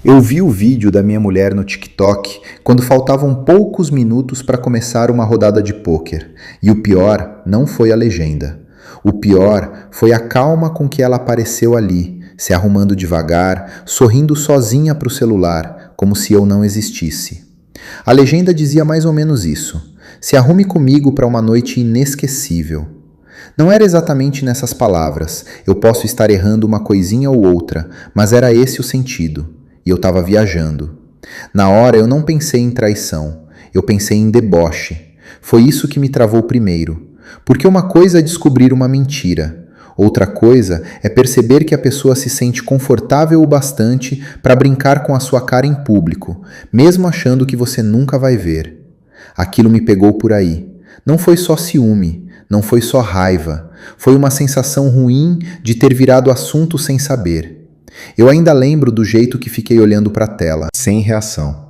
Eu vi o vídeo da minha mulher no TikTok quando faltavam poucos minutos para começar uma rodada de pôquer. E o pior não foi a legenda. O pior foi a calma com que ela apareceu ali, se arrumando devagar, sorrindo sozinha para o celular, como se eu não existisse. A legenda dizia mais ou menos isso: se arrume comigo para uma noite inesquecível. Não era exatamente nessas palavras, eu posso estar errando uma coisinha ou outra, mas era esse o sentido. E eu estava viajando. Na hora eu não pensei em traição, eu pensei em deboche. Foi isso que me travou primeiro. Porque uma coisa é descobrir uma mentira, outra coisa é perceber que a pessoa se sente confortável o bastante para brincar com a sua cara em público, mesmo achando que você nunca vai ver. Aquilo me pegou por aí. Não foi só ciúme, não foi só raiva, foi uma sensação ruim de ter virado assunto sem saber. Eu ainda lembro do jeito que fiquei olhando para a tela, sem reação.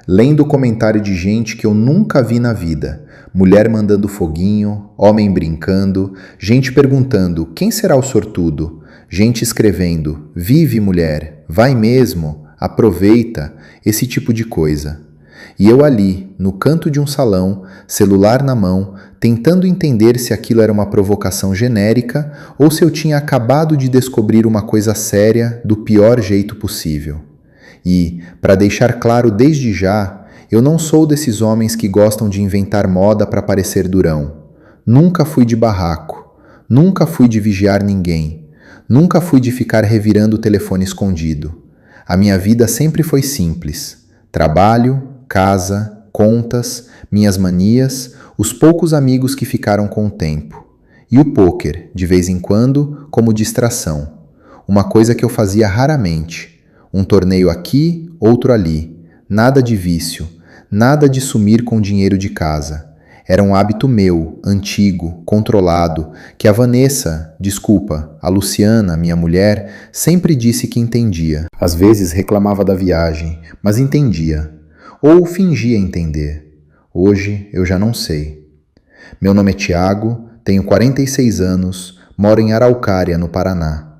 Lendo comentário de gente que eu nunca vi na vida. Mulher mandando foguinho, homem brincando, gente perguntando quem será o sortudo, gente escrevendo vive mulher, vai mesmo, aproveita, esse tipo de coisa. E eu ali, no canto de um salão, celular na mão, tentando entender se aquilo era uma provocação genérica ou se eu tinha acabado de descobrir uma coisa séria do pior jeito possível. E, para deixar claro desde já, eu não sou desses homens que gostam de inventar moda para parecer durão. Nunca fui de barraco, nunca fui de vigiar ninguém, nunca fui de ficar revirando o telefone escondido. A minha vida sempre foi simples: trabalho, casa, contas, minhas manias, os poucos amigos que ficaram com o tempo. E o pôquer, de vez em quando, como distração. Uma coisa que eu fazia raramente. Um torneio aqui, outro ali. Nada de vício, nada de sumir com dinheiro de casa. Era um hábito meu, antigo, controlado, que a a Luciana, minha mulher, sempre disse que entendia. Às vezes reclamava da viagem, mas entendia. Ou fingia entender. Hoje eu já não sei. Meu nome é Tiago, tenho 46 anos, moro em Araucária, no Paraná.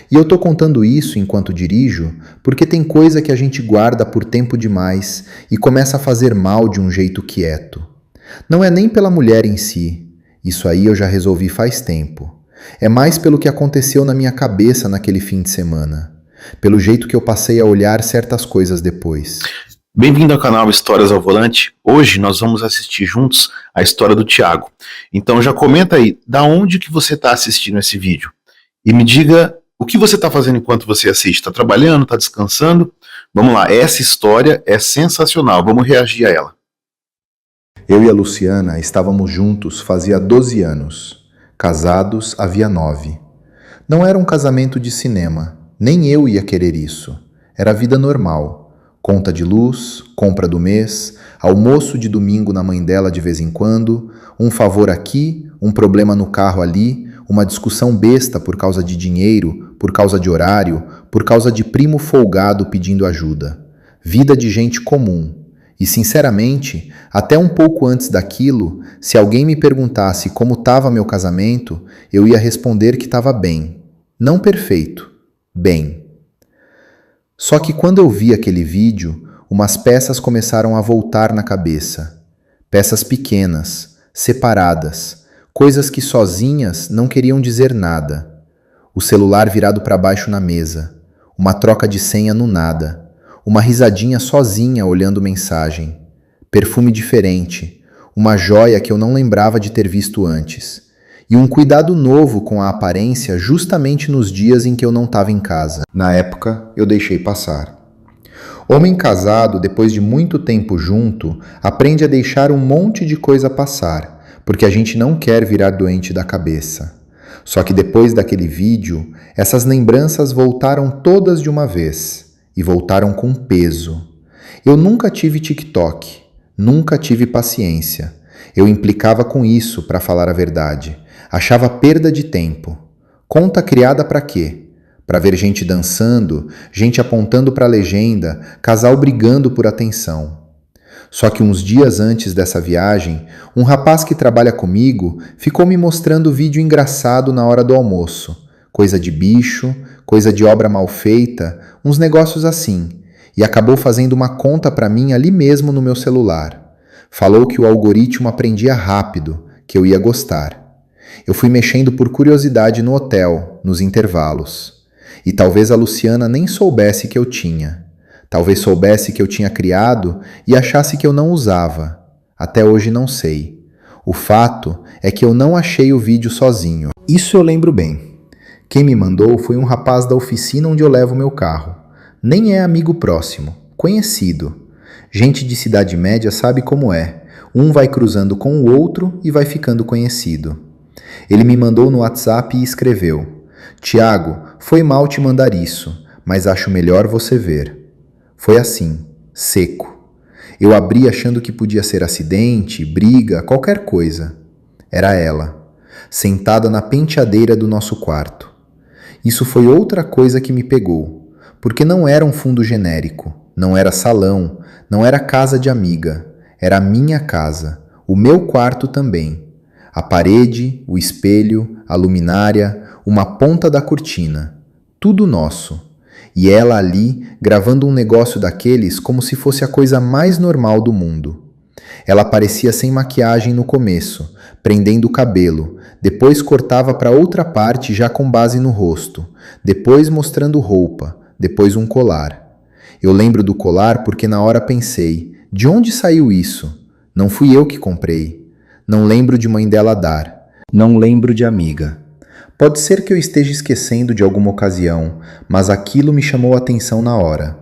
E eu tô contando isso enquanto dirijo porque tem coisa que a gente guarda por tempo demais e começa a fazer mal de um jeito quieto. Não é nem pela mulher em si, isso aí eu já resolvi faz tempo. É mais pelo que aconteceu na minha cabeça naquele fim de semana. Pelo jeito que eu passei a olhar certas coisas depois. Bem-vindo ao canal Histórias ao Volante. Hoje nós vamos assistir juntos a história do Tiago. Então já comenta aí, da onde que você está assistindo esse vídeo? E me diga o que você está fazendo enquanto você assiste. Está trabalhando? Está descansando? Vamos lá, essa história é sensacional, vamos reagir a ela. Eu e a Luciana estávamos juntos fazia 12 anos. Casados havia 9. Não era um casamento de cinema, nem eu ia querer isso. Era vida normal. Conta de luz, compra do mês, almoço de domingo na mãe dela de vez em quando, um favor aqui, um problema no carro ali, uma discussão besta por causa de dinheiro, por causa de horário, por causa de primo folgado pedindo ajuda. Vida de gente comum. E, sinceramente, até um pouco antes daquilo, se alguém me perguntasse como estava meu casamento, eu ia responder que estava bem. Não perfeito, bem. Só que quando eu vi aquele vídeo, umas peças começaram a voltar na cabeça. Peças pequenas, separadas, coisas que sozinhas não queriam dizer nada. O celular virado para baixo na mesa, uma troca de senha no nada, uma risadinha sozinha olhando mensagem, perfume diferente, uma joia que eu não lembrava de ter visto antes. E um cuidado novo com a aparência justamente nos dias em que eu não estava em casa. Na época, eu deixei passar. Homem casado, depois de muito tempo junto, aprende a deixar um monte de coisa passar, porque a gente não quer virar doente da cabeça. Só que depois daquele vídeo, essas lembranças voltaram todas de uma vez, e voltaram com peso. Eu nunca tive TikTok, nunca tive paciência. Eu implicava com isso, para falar a verdade. Achava perda de tempo. Conta criada para quê? Para ver gente dançando, gente apontando para a legenda, casal brigando por atenção. Só que uns dias antes dessa viagem, um rapaz que trabalha comigo ficou me mostrando vídeo engraçado na hora do almoço. Coisa de bicho, coisa de obra mal feita, uns negócios assim. e acabou fazendo uma conta para mim ali mesmo no meu celular. Falou que o algoritmo aprendia rápido, que eu ia gostar. Eu fui mexendo por curiosidade no hotel, nos intervalos. E talvez a Luciana nem soubesse que eu tinha. Talvez soubesse que eu tinha criado e achasse que eu não usava. Até hoje não sei. O fato é que eu não achei o vídeo sozinho. Isso eu lembro bem. Quem me mandou foi um rapaz da oficina onde eu levo meu carro. Nem é amigo próximo, conhecido. Gente de cidade média sabe como é. Um vai cruzando com o outro e vai ficando conhecido. Ele me mandou no WhatsApp e escreveu: Tiago, foi mal te mandar isso, mas acho melhor você ver. Foi assim, seco. Eu abri achando que podia ser acidente, briga, qualquer coisa. Era ela, sentada na penteadeira do nosso quarto. Isso foi outra coisa que me pegou, porque não era um fundo genérico, não era salão, não era casa de amiga, era a minha casa, o meu quarto também. A parede, o espelho, a luminária, uma ponta da cortina, tudo nosso. E ela ali, gravando um negócio daqueles como se fosse a coisa mais normal do mundo. Ela parecia sem maquiagem no começo, prendendo o cabelo, depois cortava para outra parte já com base no rosto, depois mostrando roupa, depois um colar. Eu lembro do colar porque na hora pensei, de onde saiu isso? Não fui eu que comprei. Não lembro de mãe dela dar. Não lembro de amiga. Pode ser que eu esteja esquecendo de alguma ocasião, mas aquilo me chamou a atenção na hora.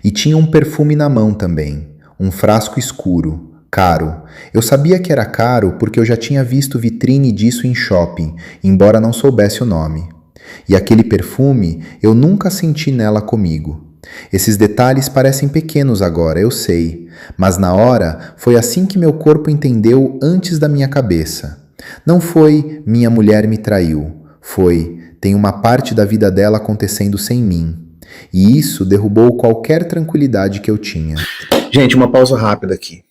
E tinha um perfume na mão também, um frasco escuro, caro. Eu sabia que era caro porque eu já tinha visto vitrine disso em shopping, embora não soubesse o nome. E aquele perfume eu nunca senti nela comigo. Esses detalhes parecem pequenos agora, eu sei, mas na hora foi assim que meu corpo entendeu antes da minha cabeça. Não foi minha mulher me traiu. Foi, tem uma parte da vida dela acontecendo sem mim. E isso derrubou qualquer tranquilidade que eu tinha. Gente, uma pausa rápida aqui.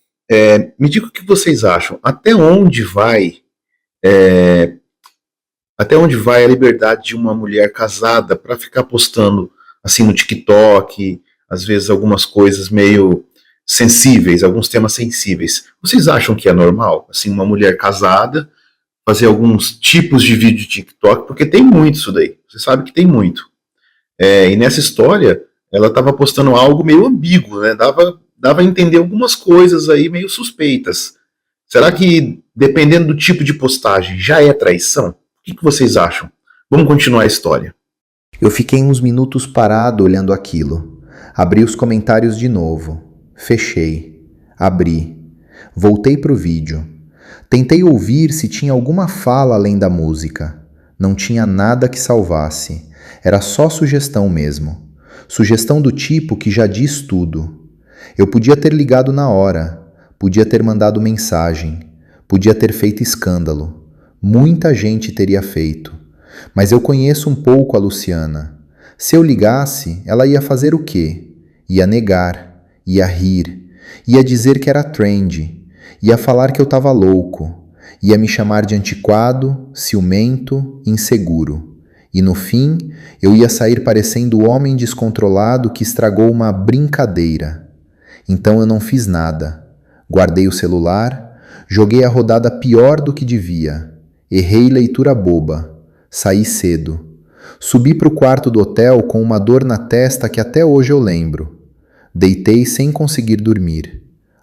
Me diga o que vocês acham. Até onde vai a liberdade de uma mulher casada para ficar postando assim no TikTok, às vezes algumas coisas meio sensíveis, alguns temas sensíveis. Vocês acham que é normal? Assim, uma mulher casada fazer alguns tipos de vídeo de TikTok, porque tem muito isso daí. Você sabe que tem muito. E nessa história, ela estava postando algo meio ambíguo, né? Dava a entender algumas coisas aí meio suspeitas. Será que, dependendo do tipo de postagem, já é traição? O que vocês acham? Vamos continuar a história. Eu fiquei uns minutos parado olhando aquilo. Abri os comentários de novo. Fechei. Abri. Voltei pro vídeo. Tentei ouvir se tinha alguma fala além da música. Não tinha nada que salvasse. Era só sugestão mesmo. Sugestão do tipo que já diz tudo. Eu podia ter ligado na hora. Podia ter mandado mensagem. Podia ter feito escândalo. Muita gente teria feito. Mas eu conheço um pouco a Luciana. Se eu ligasse, ela ia fazer o quê? Ia negar. Ia rir. Ia dizer que era trend. Ia falar que eu estava louco, ia me chamar de antiquado, ciumento, inseguro. E no fim, eu ia sair parecendo o homem descontrolado que estragou uma brincadeira. Então eu não fiz nada. Guardei o celular, joguei a rodada pior do que devia. Errei leitura boba. Saí cedo. Subi para o quarto do hotel com uma dor na testa que até hoje eu lembro. Deitei sem conseguir dormir.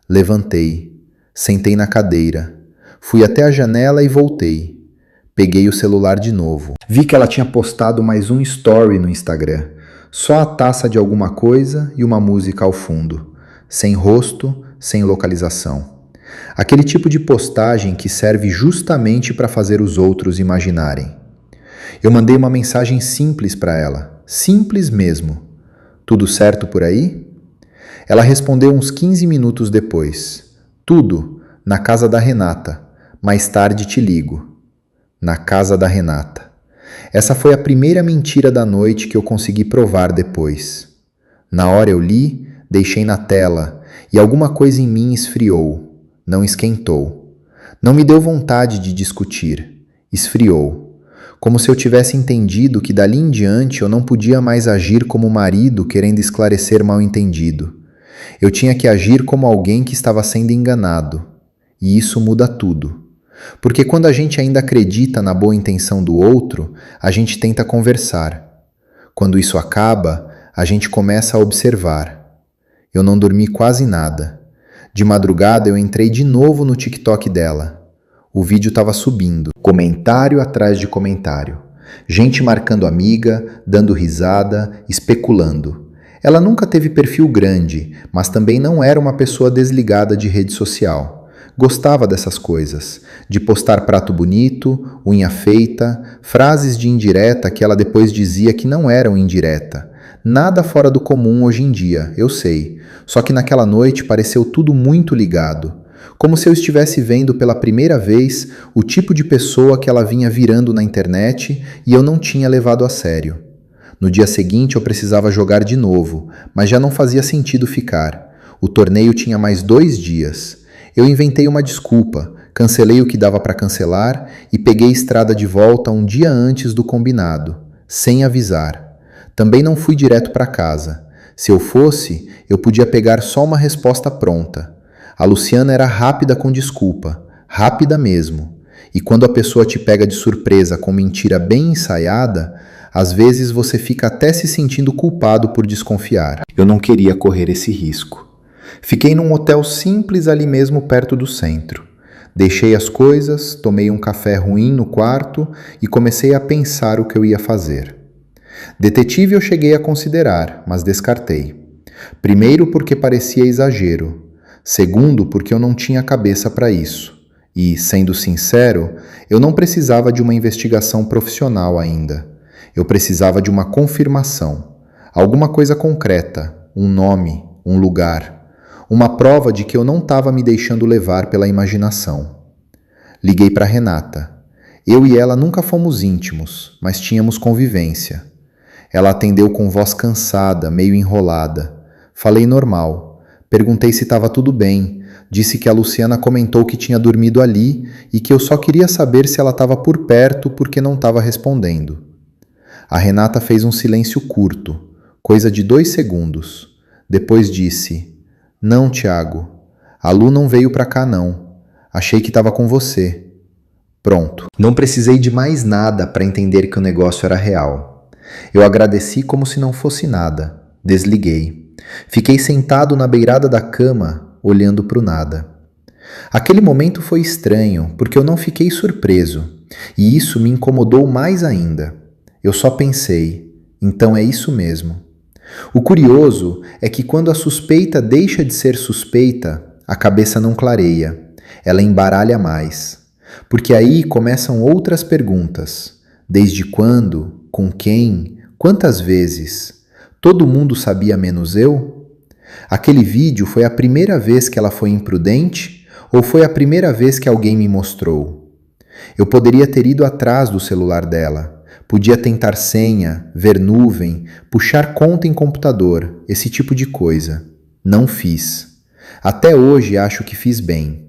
Levantei. Sentei na cadeira. Fui até a janela e voltei. Peguei o celular de novo. Vi que ela tinha postado mais um story no Instagram. Só a taça de alguma coisa e uma música ao fundo. Sem rosto, sem localização. Aquele tipo de postagem que serve justamente para fazer os outros imaginarem. Eu mandei uma mensagem simples para ela. Simples mesmo. Tudo certo por aí? Ela respondeu uns 15 minutos depois. Tudo, na casa da Renata. Mais tarde te ligo. Na casa da Renata. Essa foi a primeira mentira da noite que eu consegui provar depois. Na hora eu li, deixei na tela, e alguma coisa em mim esfriou. Não esquentou. Não me deu vontade de discutir. Esfriou. como se eu tivesse entendido que dali em diante eu não podia mais agir como marido querendo esclarecer mal-entendido. Eu tinha que agir como alguém que estava sendo enganado. E isso muda tudo. Porque quando a gente ainda acredita na boa intenção do outro, a gente tenta conversar. Quando isso acaba, a gente começa a observar. Eu não dormi quase nada. De madrugada eu entrei de novo no TikTok dela. O vídeo estava subindo, comentário atrás de comentário. Gente marcando amiga, dando risada, especulando. Ela nunca teve perfil grande, mas também não era uma pessoa desligada de rede social. Gostava dessas coisas, de postar prato bonito, unha feita, frases de indireta que ela depois dizia que não eram indireta. Nada fora do comum hoje em dia, eu sei. Só que naquela noite pareceu tudo muito ligado. Como se eu estivesse vendo pela primeira vez o tipo de pessoa que ela vinha virando na internet e eu não tinha levado a sério. No dia seguinte eu precisava jogar de novo, mas já não fazia sentido ficar. O torneio tinha mais 2 dias. Eu inventei uma desculpa, cancelei o que dava para cancelar e peguei a estrada de volta um dia antes do combinado, sem avisar. Também não fui direto para casa. Se eu fosse, eu podia pegar só uma resposta pronta. A Luciana era rápida com desculpa, rápida mesmo. E quando a pessoa te pega de surpresa com mentira bem ensaiada, às vezes você fica até se sentindo culpado por desconfiar. Eu não queria correr esse risco. Fiquei num hotel simples ali mesmo perto do centro. Deixei as coisas, tomei um café ruim no quarto e comecei a pensar o que eu ia fazer. Detetive eu cheguei a considerar, mas descartei. Primeiro porque parecia exagero. Segundo, porque eu não tinha cabeça para isso. E, sendo sincero, eu não precisava de uma investigação profissional ainda. Eu precisava de uma confirmação. Alguma coisa concreta, um nome, um lugar. Uma prova de que eu não estava me deixando levar pela imaginação. Liguei para Renata. Eu e ela nunca fomos íntimos, mas tínhamos convivência. Ela atendeu com voz cansada, meio enrolada. Falei normal. Perguntei se estava tudo bem, disse que a Luciana comentou que tinha dormido ali e que eu só queria saber se ela estava por perto porque não estava respondendo. A Renata fez um silêncio curto, coisa de 2 segundos. Depois disse: "Não, Tiago, a Lu não veio para cá não. Achei que estava com você." Pronto. Não precisei de mais nada para entender que o negócio era real. Eu agradeci como se não fosse nada. Desliguei. Fiquei sentado na beirada da cama, olhando para o nada. Aquele momento foi estranho, porque eu não fiquei surpreso, e isso me incomodou mais ainda. Eu só pensei, então é isso mesmo. O curioso é que quando a suspeita deixa de ser suspeita, a cabeça não clareia, ela embaralha mais. Porque aí começam outras perguntas. Desde quando? Com quem? Quantas vezes? Todo mundo sabia menos eu? Aquele vídeo foi a primeira vez que ela foi imprudente ou foi a primeira vez que alguém me mostrou? Eu poderia ter ido atrás do celular dela, podia tentar senha, ver nuvem, puxar conta em computador, esse tipo de coisa. Não fiz. Até hoje acho que fiz bem.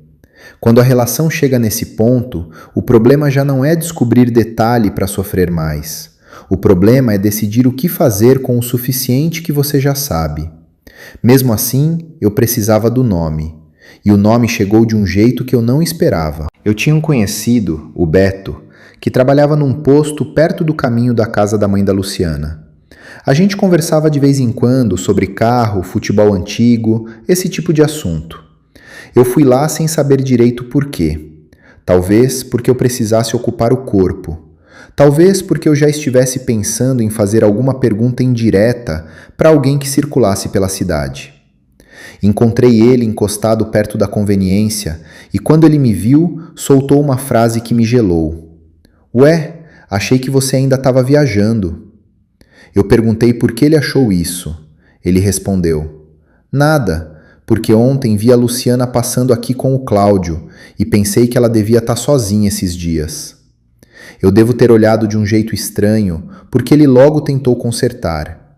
Quando a relação chega nesse ponto, o problema já não é descobrir detalhe para sofrer mais. O problema é decidir o que fazer com o suficiente que você já sabe. Mesmo assim, eu precisava do nome. E o nome chegou de um jeito que eu não esperava. Eu tinha um conhecido, o Beto, que trabalhava num posto perto do caminho da casa da mãe da Luciana. A gente conversava de vez em quando sobre carro, futebol antigo, esse tipo de assunto. Eu fui lá sem saber direito por quê. Talvez porque eu precisasse ocupar o corpo. Talvez porque eu já estivesse pensando em fazer alguma pergunta indireta para alguém que circulasse pela cidade. Encontrei ele encostado perto da conveniência e quando ele me viu, soltou uma frase que me gelou. "Ué, achei que você ainda estava viajando." Eu perguntei por que ele achou isso. Ele respondeu: "Nada, porque ontem vi a Luciana passando aqui com o Cláudio e pensei que ela devia estar sozinha esses dias." Eu devo ter olhado de um jeito estranho, porque ele logo tentou consertar.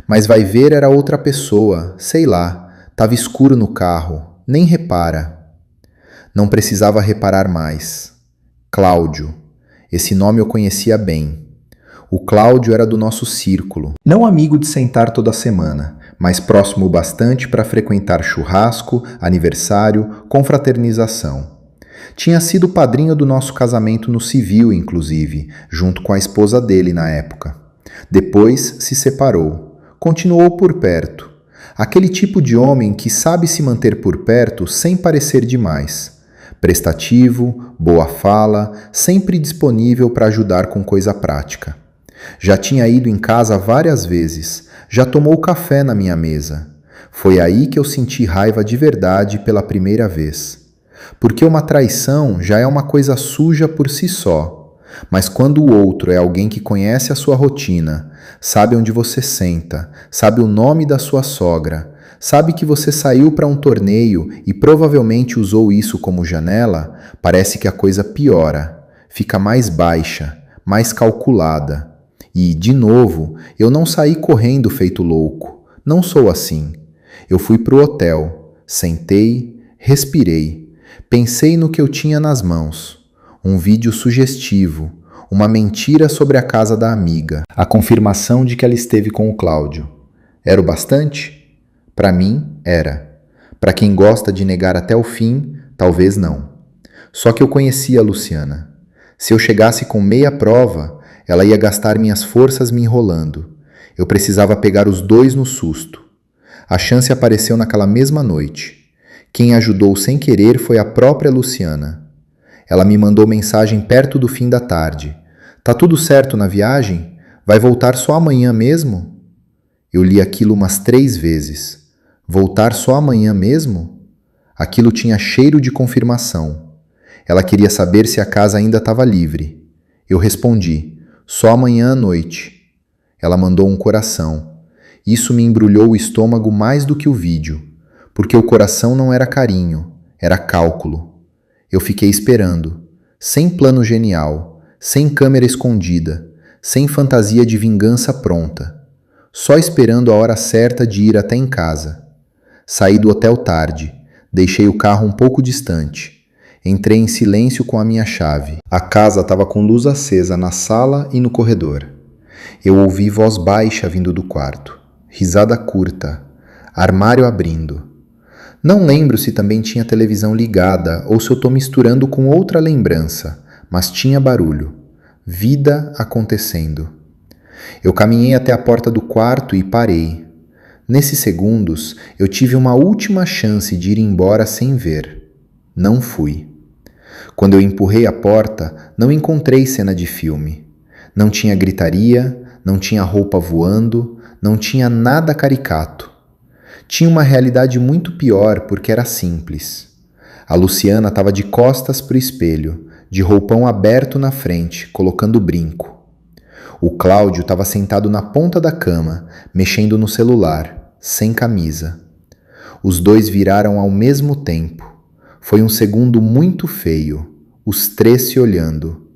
Mas vai ver era outra pessoa, sei lá, estava escuro no carro, nem repara. Não precisava reparar mais. Cláudio. Esse nome eu conhecia bem. O Cláudio era do nosso círculo, não amigo de sentar toda semana, mas próximo o bastante para frequentar churrasco, aniversário, confraternização. Tinha sido padrinho do nosso casamento no civil, inclusive, junto com a esposa dele na época. Depois se separou. Continuou por perto. Aquele tipo de homem que sabe se manter por perto sem parecer demais. Prestativo, boa fala, sempre disponível para ajudar com coisa prática. Já tinha ido em casa várias vezes, já tomou café na minha mesa. Foi aí que eu senti raiva de verdade pela primeira vez. Porque uma traição já é uma coisa suja por si só. Mas quando o outro é alguém que conhece a sua rotina, sabe onde você senta, sabe o nome da sua sogra, sabe que você saiu para um torneio e provavelmente usou isso como janela, parece que a coisa piora, fica mais baixa, mais calculada. E, de novo, eu não saí correndo feito louco. Não sou assim. Eu fui pro hotel, sentei, respirei, pensei no que eu tinha nas mãos. Um vídeo sugestivo, uma mentira sobre a casa da amiga, a confirmação de que ela esteve com o Cláudio. Era o bastante? Para mim, era. Para quem gosta de negar até o fim, talvez não. Só que eu conhecia a Luciana. Se eu chegasse com meia prova, ela ia gastar minhas forças me enrolando. Eu precisava pegar os dois no susto. A chance apareceu naquela mesma noite. Quem ajudou sem querer foi a própria Luciana. Ela me mandou mensagem perto do fim da tarde. Tá tudo certo na viagem? Vai voltar só amanhã mesmo? Eu li aquilo umas 3 vezes. Voltar só amanhã mesmo? Aquilo tinha cheiro de confirmação. Ela queria saber se a casa ainda estava livre. Eu respondi: só amanhã à noite. Ela mandou um coração. Isso me embrulhou o estômago mais do que o vídeo, porque o coração não era carinho, era cálculo. Eu fiquei esperando, sem plano genial, sem câmera escondida, sem fantasia de vingança pronta, só esperando a hora certa de ir até em casa. Saí do hotel tarde, deixei o carro um pouco distante. Entrei em silêncio com a minha chave. A casa estava com luz acesa na sala e no corredor. Eu ouvi voz baixa vindo do quarto. Risada curta. Armário abrindo. Não lembro se também tinha televisão ligada ou se eu estou misturando com outra lembrança, mas tinha barulho. Vida acontecendo. Eu caminhei até a porta do quarto e parei. Nesses segundos, eu tive uma última chance de ir embora sem ver. Não fui. Quando eu empurrei a porta, não encontrei cena de filme. Não tinha gritaria, não tinha roupa voando, não tinha nada caricato. Tinha uma realidade muito pior porque era simples. A Luciana estava de costas pro espelho, de roupão aberto na frente, colocando brinco. O Cláudio estava sentado na ponta da cama, mexendo no celular, sem camisa. Os dois viraram ao mesmo tempo. Foi um segundo muito feio, os 3 se olhando.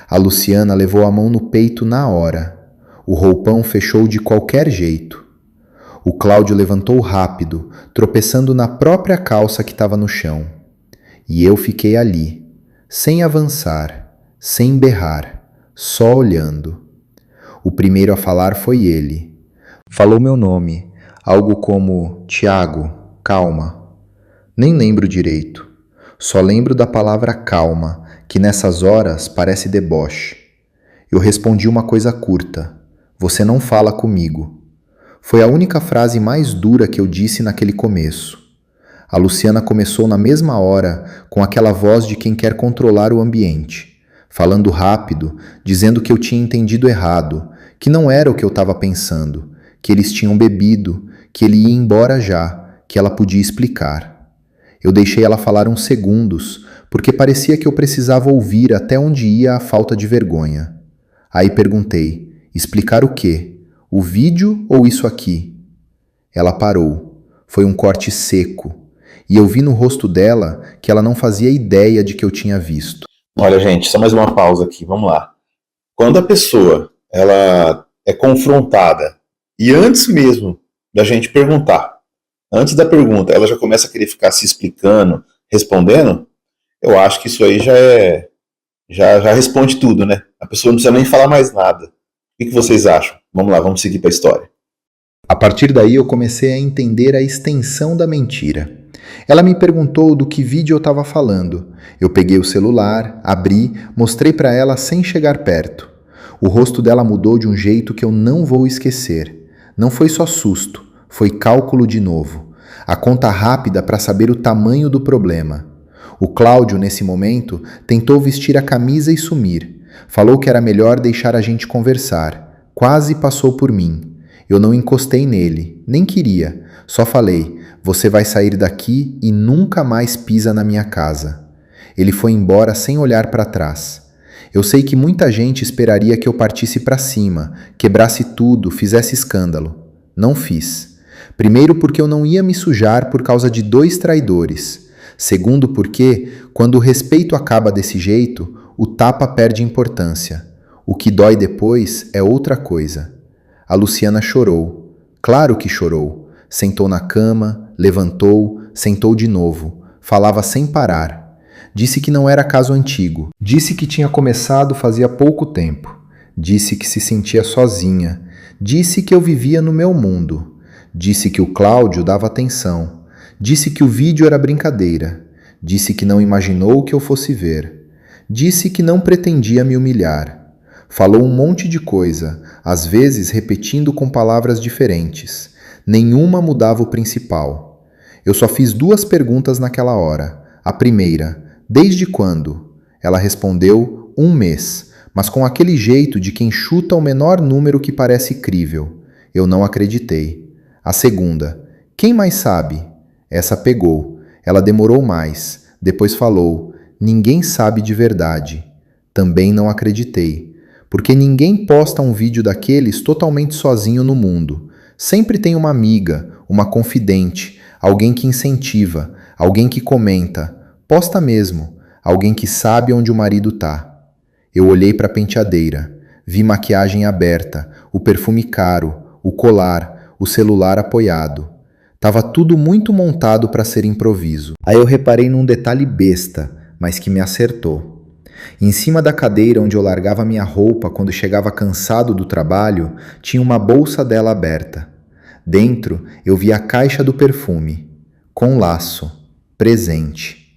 A Luciana levou a mão no peito na hora. O roupão fechou de qualquer jeito. O Cláudio levantou rápido, tropeçando na própria calça que estava no chão. E eu fiquei ali, sem avançar, sem berrar, só olhando. O primeiro a falar foi ele. Falou meu nome, algo como Tiago, calma. Nem lembro direito. Só lembro da palavra calma, que nessas horas parece deboche. Eu respondi uma coisa curta. Você não fala comigo. Foi a única frase mais dura que eu disse naquele começo. A Luciana começou na mesma hora, com aquela voz de quem quer controlar o ambiente, falando rápido, dizendo que eu tinha entendido errado, que não era o que eu estava pensando, que eles tinham bebido, que ele ia embora já, que ela podia explicar. Eu deixei ela falar uns segundos, porque parecia que eu precisava ouvir até onde ia a falta de vergonha. Aí perguntei, explicar o quê? O vídeo ou isso aqui? Ela parou. Foi um corte seco. E eu vi no rosto dela que ela não fazia ideia de que eu tinha visto. Olha, gente, só mais uma pausa aqui, vamos lá. Quando a pessoa ela é confrontada e antes mesmo da gente perguntar, antes da pergunta, ela já começa a querer ficar se explicando, respondendo, eu acho que isso aí Já responde tudo, né? A pessoa não precisa nem falar mais nada. O que vocês acham? Vamos lá, vamos seguir para a história. A partir daí eu comecei a entender a extensão da mentira. Ela me perguntou do que vídeo eu estava falando. Eu peguei o celular, abri, mostrei para ela sem chegar perto. O rosto dela mudou de um jeito que eu não vou esquecer. Não foi só susto, foi cálculo de novo. A conta rápida para saber o tamanho do problema. O Cláudio, nesse momento, tentou vestir a camisa e sumir. Falou que era melhor deixar a gente conversar. Quase passou por mim. Eu não encostei nele, nem queria. Só falei, você vai sair daqui e nunca mais pisa na minha casa. Ele foi embora sem olhar para trás. Eu sei que muita gente esperaria que eu partisse para cima, quebrasse tudo, fizesse escândalo. Não fiz. Primeiro porque eu não ia me sujar por causa de 2 traidores. Segundo porque, quando o respeito acaba desse jeito, o tapa perde importância. O que dói depois é outra coisa. A Luciana chorou. Claro que chorou. Sentou na cama, levantou, sentou de novo. Falava sem parar. Disse que não era caso antigo. Disse que tinha começado fazia pouco tempo. Disse que se sentia sozinha. Disse que eu vivia no meu mundo. Disse que o Cláudio dava atenção. Disse que o vídeo era brincadeira. Disse que não imaginou que eu fosse ver. Disse que não pretendia me humilhar. Falou um monte de coisa, às vezes repetindo com palavras diferentes. Nenhuma mudava o principal. Eu só fiz 2 perguntas naquela hora. A primeira, desde quando? Ela respondeu, 1 mês, mas com aquele jeito de quem chuta o menor número que parece crível. Eu não acreditei. A segunda, quem mais sabe? Essa pegou. Ela demorou mais. Depois falou, ninguém sabe de verdade. Também não acreditei. Porque ninguém posta um vídeo daqueles totalmente sozinho no mundo. Sempre tem uma amiga, uma confidente, alguém que incentiva, alguém que comenta. Posta mesmo, alguém que sabe onde o marido tá. Eu olhei para a penteadeira, vi maquiagem aberta, o perfume caro, o colar, o celular apoiado. Tava tudo muito montado para ser improviso. Aí eu reparei num detalhe besta, mas que me acertou. Em cima da cadeira onde eu largava minha roupa quando chegava cansado do trabalho, tinha uma bolsa dela aberta. Dentro, eu vi a caixa do perfume, com laço, presente.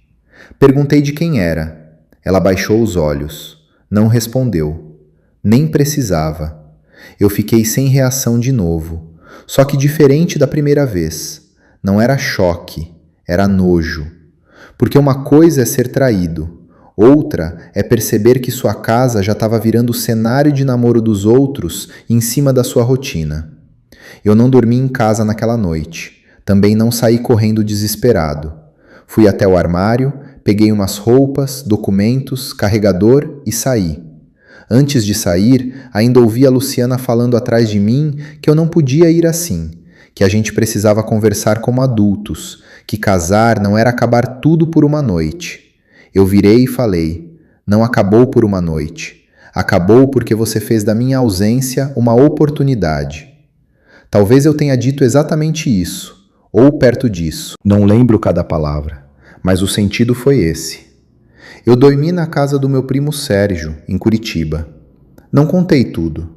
Perguntei de quem era. Ela baixou os olhos. Não respondeu. Nem precisava. Eu fiquei sem reação de novo. Só que diferente da primeira vez. Não era choque, era nojo. Porque uma coisa é ser traído. Outra é perceber que sua casa já estava virando o cenário de namoro dos outros em cima da sua rotina. Eu não dormi em casa naquela noite. Também não saí correndo desesperado. Fui até o armário, peguei umas roupas, documentos, carregador e saí. Antes de sair, ainda ouvi a Luciana falando atrás de mim que eu não podia ir assim, que a gente precisava conversar como adultos, que casar não era acabar tudo por uma noite. Eu virei e falei, não acabou por uma noite. Acabou porque você fez da minha ausência uma oportunidade. Talvez eu tenha dito exatamente isso, ou perto disso. Não lembro cada palavra, mas o sentido foi esse. Eu dormi na casa do meu primo Sérgio, em Curitiba. Não contei tudo.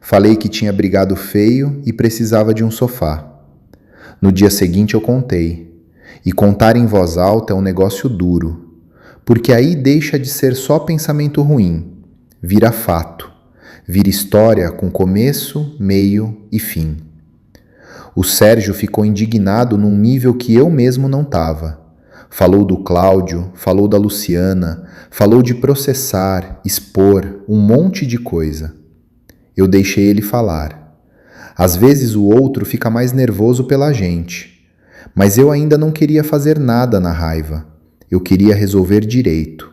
Falei que tinha brigado feio e precisava de um sofá. No dia seguinte eu contei. E contar em voz alta é um negócio duro. Porque aí deixa de ser só pensamento ruim, vira fato, vira história com começo, meio e fim. O Sérgio ficou indignado num nível que eu mesmo não estava. Falou do Cláudio, falou da Luciana, falou de processar, expor, um monte de coisa. Eu deixei ele falar. Às vezes o outro fica mais nervoso pela gente, mas eu ainda não queria fazer nada na raiva. Eu queria resolver direito.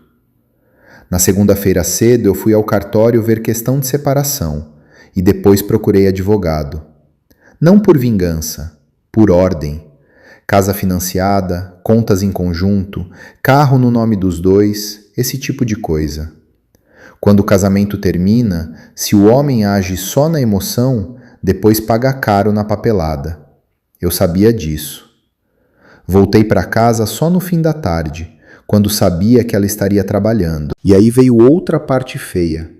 Na segunda-feira cedo eu fui ao cartório ver questão de separação e depois procurei advogado. Não por vingança, por ordem. Casa financiada, contas em conjunto, carro no nome dos dois, esse tipo de coisa. Quando o casamento termina, se o homem age só na emoção, depois paga caro na papelada. Eu sabia disso. Voltei para casa só no fim da tarde, quando sabia que ela estaria trabalhando. E aí veio outra parte feia.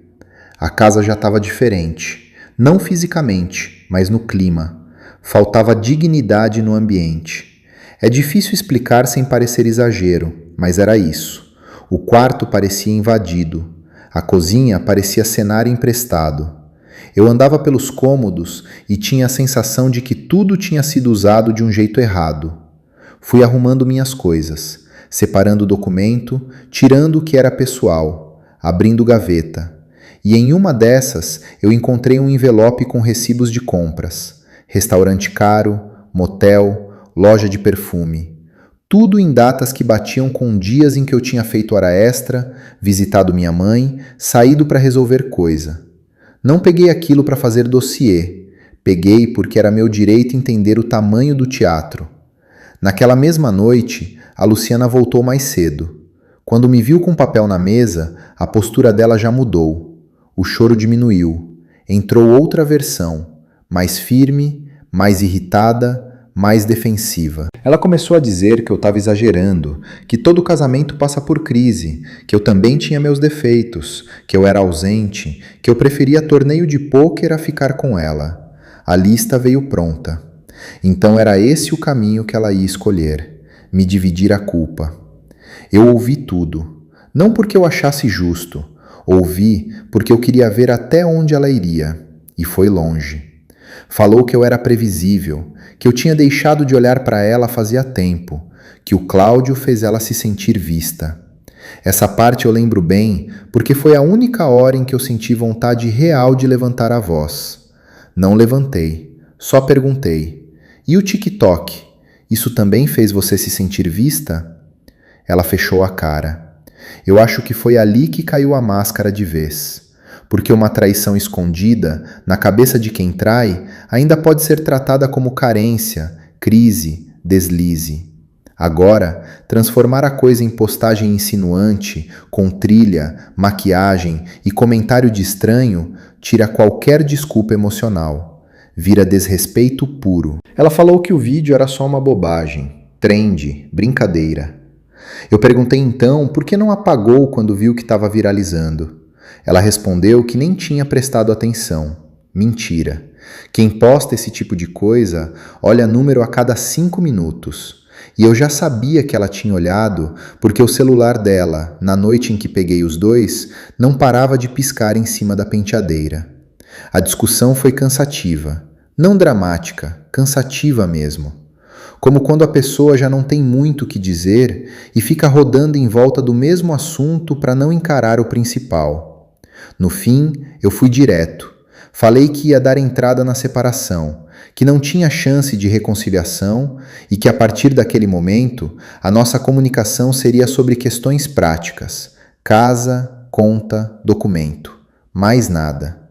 A casa já estava diferente, não fisicamente, mas no clima. Faltava dignidade no ambiente. É difícil explicar sem parecer exagero, mas era isso. O quarto parecia invadido. A cozinha parecia cenário emprestado. Eu andava pelos cômodos e tinha a sensação de que tudo tinha sido usado de um jeito errado. Fui arrumando minhas coisas, separando o documento, tirando o que era pessoal, abrindo gaveta. E em uma dessas eu encontrei um envelope com recibos de compras. Restaurante caro, motel, loja de perfume. Tudo em datas que batiam com dias em que eu tinha feito hora extra, visitado minha mãe, saído para resolver coisa. Não peguei aquilo para fazer dossiê. Peguei porque era meu direito entender o tamanho do teatro. Naquela mesma noite, a Luciana voltou mais cedo. Quando me viu com papel na mesa, a postura dela já mudou. O choro diminuiu. Entrou outra versão, mais firme, mais irritada, mais defensiva. Ela começou a dizer que eu estava exagerando, que todo casamento passa por crise, que eu também tinha meus defeitos, que eu era ausente, que eu preferia torneio de pôquer a ficar com ela. A lista veio pronta. Então era esse o caminho que ela ia escolher, me dividir a culpa. Eu ouvi tudo, não porque eu achasse justo, ouvi porque eu queria ver até onde ela iria, e foi longe. Falou que eu era previsível, que eu tinha deixado de olhar para ela fazia tempo, que o Cláudio fez ela se sentir vista. Essa parte eu lembro bem porque foi a única hora em que eu senti vontade real de levantar a voz. Não levantei, só perguntei: e o TikTok? Isso também fez você se sentir vista? Ela fechou a cara. Eu acho que foi ali que caiu a máscara de vez. Porque uma traição escondida, na cabeça de quem trai, ainda pode ser tratada como carência, crise, deslize. Agora, transformar a coisa em postagem insinuante, com trilha, maquiagem e comentário de estranho, tira qualquer desculpa emocional. Vira desrespeito puro. Ela falou que o vídeo era só uma bobagem, trend, brincadeira. Eu perguntei então por que não apagou quando viu que estava viralizando. Ela respondeu que nem tinha prestado atenção. Mentira. Quem posta esse tipo de coisa olha número a cada 5 minutos. E eu já sabia que ela tinha olhado porque o celular dela, na noite em que peguei os dois, não parava de piscar em cima da penteadeira. A discussão foi cansativa. Não dramática, cansativa mesmo. Como quando a pessoa já não tem muito o que dizer e fica rodando em volta do mesmo assunto para não encarar o principal. No fim, eu fui direto. Falei que ia dar entrada na separação, que não tinha chance de reconciliação e que a partir daquele momento a nossa comunicação seria sobre questões práticas: casa, conta, documento. Mais nada.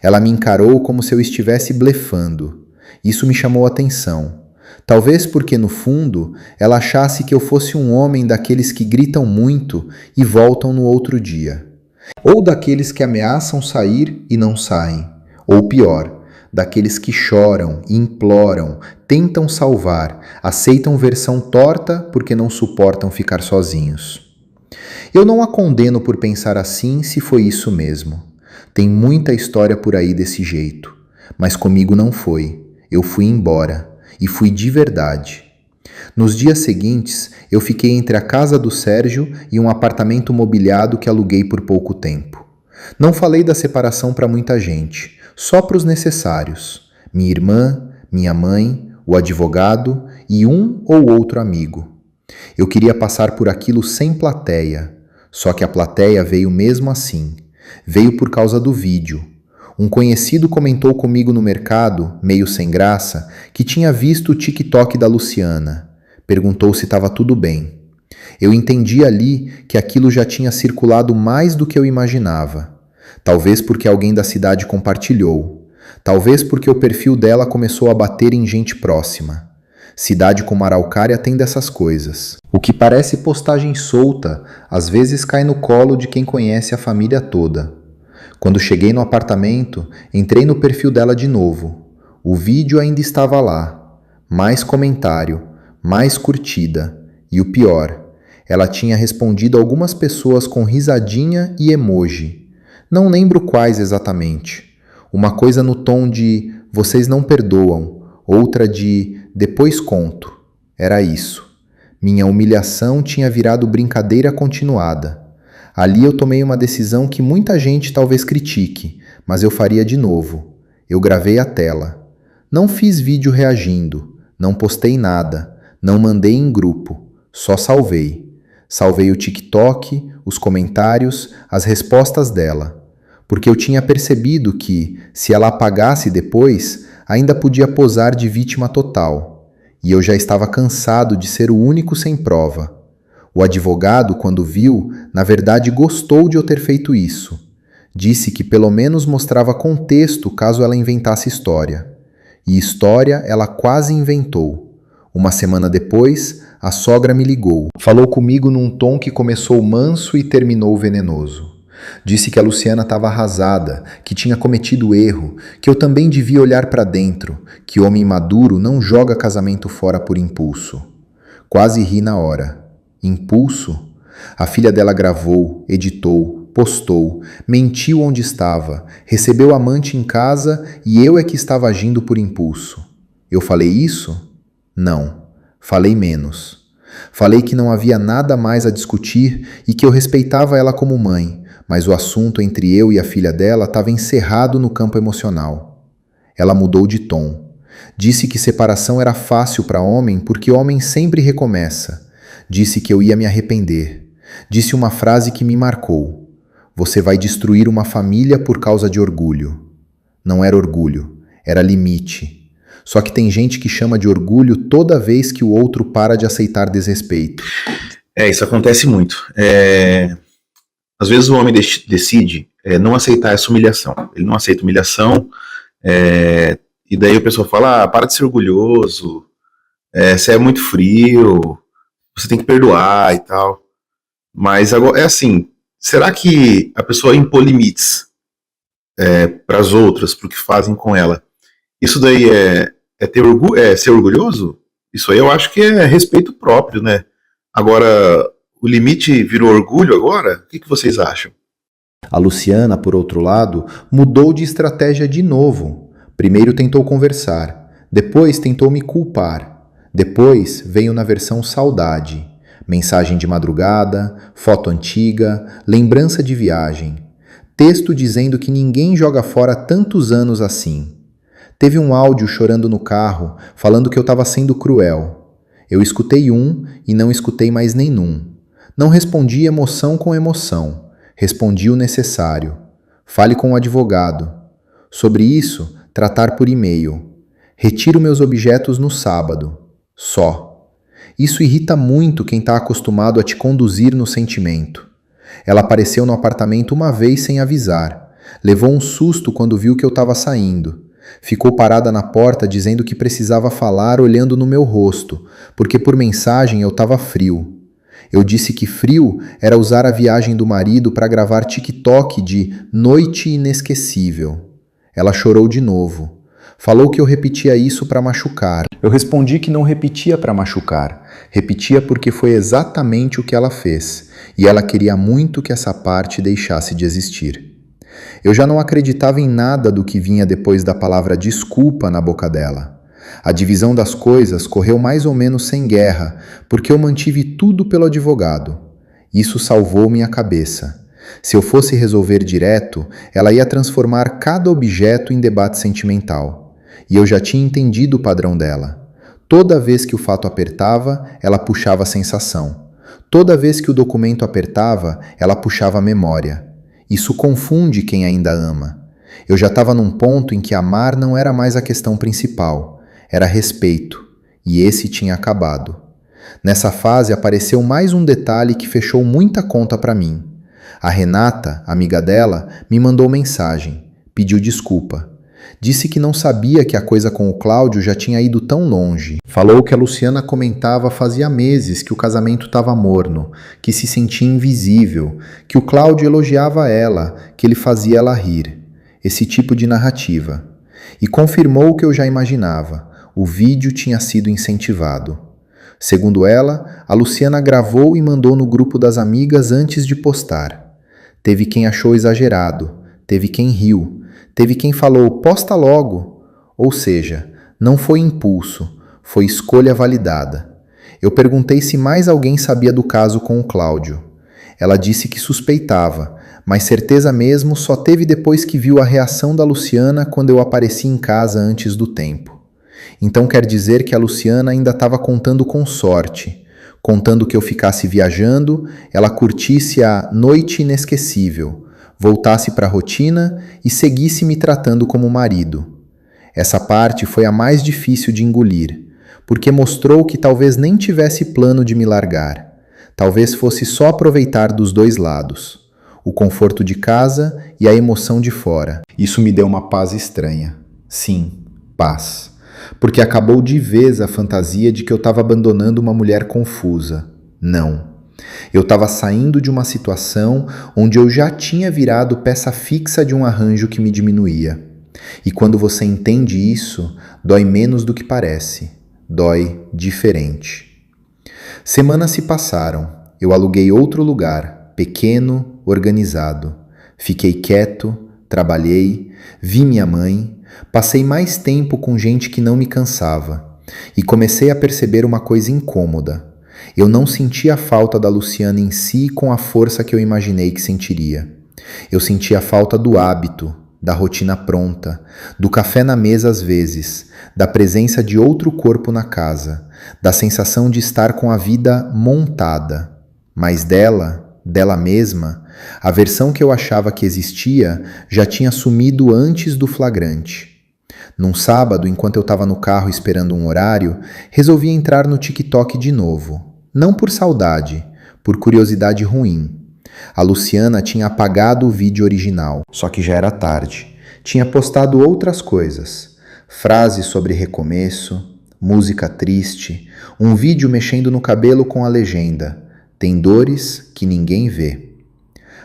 Ela me encarou como se eu estivesse blefando. Isso me chamou a atenção. Talvez porque, no fundo, ela achasse que eu fosse um homem daqueles que gritam muito e voltam no outro dia. Ou daqueles que ameaçam sair e não saem. Ou pior, daqueles que choram, imploram, tentam salvar, aceitam versão torta porque não suportam ficar sozinhos. Eu não a condeno por pensar assim se foi isso mesmo. Tem muita história por aí desse jeito. Mas comigo não foi. Eu fui embora. E fui de verdade. Nos dias seguintes, eu fiquei entre a casa do Sérgio e um apartamento mobiliado que aluguei por pouco tempo. Não falei da separação para muita gente, só para os necessários. Minha irmã, minha mãe, o advogado e um ou outro amigo. Eu queria passar por aquilo sem plateia, só que a plateia veio mesmo assim. Veio por causa do vídeo. Um conhecido comentou comigo no mercado, meio sem graça, que tinha visto o TikTok da Luciana. Perguntou se estava tudo bem. Eu entendi ali que aquilo já tinha circulado mais do que eu imaginava. Talvez porque alguém da cidade compartilhou. Talvez porque o perfil dela começou a bater em gente próxima. Cidade como Araucária tem dessas coisas. O que parece postagem solta, às vezes cai no colo de quem conhece a família toda. Quando cheguei no apartamento, entrei no perfil dela de novo. O vídeo ainda estava lá. Mais comentário, mais curtida. E o pior, Ela tinha respondido algumas pessoas com risadinha e emoji. Não lembro quais exatamente. Uma coisa no tom de "vocês não perdoam", outra de "depois conto". Era isso. Minha humilhação tinha virado brincadeira continuada. Ali eu tomei uma decisão que muita gente talvez critique, mas eu faria de novo. Eu gravei a tela. Não fiz vídeo reagindo, não postei nada, não mandei em grupo, só salvei. Salvei o TikTok, os comentários, as respostas dela. Porque eu tinha percebido que, se ela apagasse depois, ainda podia posar de vítima total. E eu já estava cansado de ser o único sem prova. O advogado, quando viu, na verdade gostou de eu ter feito isso. Disse que pelo menos mostrava contexto caso ela inventasse história. E história ela quase inventou. Uma semana depois, a sogra me ligou. Falou comigo num tom que começou manso e terminou venenoso. Disse que a Luciana estava arrasada, que tinha cometido erro, que eu também devia olhar para dentro, que homem maduro não joga casamento fora por impulso. Quase ri na hora. Impulso? A filha dela gravou, editou, postou, mentiu onde estava, recebeu amante em casa e eu é que estava agindo por impulso. Eu falei isso? Não. Falei menos. Falei que não havia nada mais a discutir e que eu respeitava ela como mãe, mas o assunto entre eu e a filha dela estava encerrado no campo emocional. Ela mudou de tom. Disse que separação era fácil para homem porque homem sempre recomeça. Disse que eu ia me arrepender. Disse uma frase que me marcou. Você vai destruir uma família por causa de orgulho. Não era orgulho, era limite. Só que tem gente que chama de orgulho toda vez que o outro para de aceitar desrespeito. Isso acontece muito. Às vezes o homem decide não aceitar essa humilhação. Ele não aceita humilhação, e daí o pessoal fala, para de ser orgulhoso, você é muito frio, você tem que perdoar e tal. Mas agora, assim, será que a pessoa impõe limites para as outras, para o que fazem com ela? Isso daí ter orgulho, ser orgulhoso? Isso aí eu acho que é respeito próprio, né? Agora, o limite virou orgulho agora? O que vocês acham? A Luciana, por outro lado, mudou de estratégia de novo. Primeiro tentou conversar, depois tentou me culpar. Depois veio na versão saudade. Mensagem de madrugada, foto antiga, lembrança de viagem. Texto dizendo que ninguém joga fora tantos anos assim. Teve um áudio chorando no carro, falando que eu estava sendo cruel. Eu escutei um e não escutei mais nenhum. Não respondi emoção com emoção. Respondi o necessário. Fale com o advogado. Sobre isso, tratar por e-mail. Retiro meus objetos no sábado. Só. Isso irrita muito quem está acostumado a te conduzir no sentimento. Ela apareceu no apartamento uma vez sem avisar. Levou um susto quando viu que eu estava saindo. Ficou parada na porta dizendo que precisava falar olhando no meu rosto, porque por mensagem eu estava frio. Eu disse que frio era usar a viagem do marido para gravar TikTok de Noite Inesquecível. Ela chorou de novo. Falou que eu repetia isso para machucar. Eu respondi que não repetia para machucar. Repetia porque foi exatamente o que ela fez, e ela queria muito que essa parte deixasse de existir. Eu já não acreditava em nada do que vinha depois da palavra desculpa na boca dela. A divisão das coisas correu mais ou menos sem guerra, porque eu mantive tudo pelo advogado. Isso salvou minha cabeça. Se eu fosse resolver direto, ela ia transformar cada objeto em debate sentimental. E eu já tinha entendido o padrão dela. Toda vez que o fato apertava, ela puxava a sensação. Toda vez que o documento apertava, ela puxava a memória. Isso confunde quem ainda ama. Eu já estava num ponto em que amar não era mais a questão principal. Era respeito. E esse tinha acabado. Nessa fase apareceu mais um detalhe que fechou muita conta para mim. A Renata, amiga dela, me mandou mensagem. Pediu desculpa. Disse que não sabia que a coisa com o Cláudio já tinha ido tão longe. Falou que a Luciana comentava fazia meses que o casamento estava morno, que se sentia invisível, que o Cláudio elogiava ela, que ele fazia ela rir. Esse tipo de narrativa. E confirmou o que eu já imaginava. O vídeo tinha sido incentivado. Segundo ela, a Luciana gravou e mandou no grupo das amigas antes de postar. Teve quem achou exagerado, teve quem riu, teve quem falou posta logo. Ou seja, não foi impulso, foi escolha validada. Eu perguntei se mais alguém sabia do caso com o Cláudio. Ela disse que suspeitava, mas certeza mesmo só teve depois que viu a reação da Luciana quando eu apareci em casa antes do tempo. Então quer dizer que a Luciana ainda estava contando com sorte, contando que eu ficasse viajando, ela curtisse a noite inesquecível, voltasse para a rotina e seguisse me tratando como marido. Essa parte foi a mais difícil de engolir, porque mostrou que talvez nem tivesse plano de me largar. Talvez fosse só aproveitar dos dois lados, o conforto de casa e a emoção de fora. Isso me deu uma paz estranha. Sim, paz. Porque acabou de vez a fantasia de que eu estava abandonando uma mulher confusa. Não. Eu estava saindo de uma situação onde eu já tinha virado peça fixa de um arranjo que me diminuía. E quando você entende isso, dói menos do que parece. Dói diferente. Semanas se passaram. Eu aluguei outro lugar, pequeno, organizado. Fiquei quieto, trabalhei, vi minha mãe, passei mais tempo com gente que não me cansava e comecei a perceber uma coisa incômoda. Eu não sentia a falta da Luciana em si com a força que eu imaginei que sentiria. Eu sentia a falta do hábito, da rotina pronta, do café na mesa às vezes, da presença de outro corpo na casa, da sensação de estar com a vida montada. Mas dela mesma, a versão que eu achava que existia já tinha sumido antes do flagrante. Num sábado, enquanto eu estava no carro esperando um horário, resolvi entrar no TikTok de novo. Não por saudade, por curiosidade ruim. A Luciana tinha apagado o vídeo original, só que já era tarde. Tinha postado outras coisas. Frases sobre recomeço, música triste, um vídeo mexendo no cabelo com a legenda: tem dores que ninguém vê.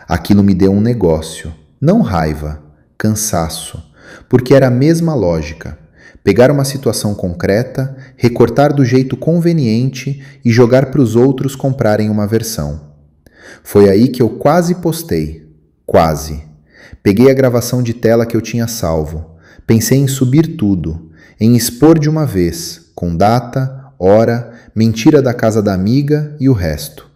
Aquilo me deu um negócio, não raiva, cansaço, porque era a mesma lógica. Pegar uma situação concreta, recortar do jeito conveniente e jogar para os outros comprarem uma versão. Foi aí que eu quase postei. Quase. Peguei a gravação de tela que eu tinha salvo. Pensei em subir tudo, em expor de uma vez, com data, hora, mentira da casa da amiga e o resto.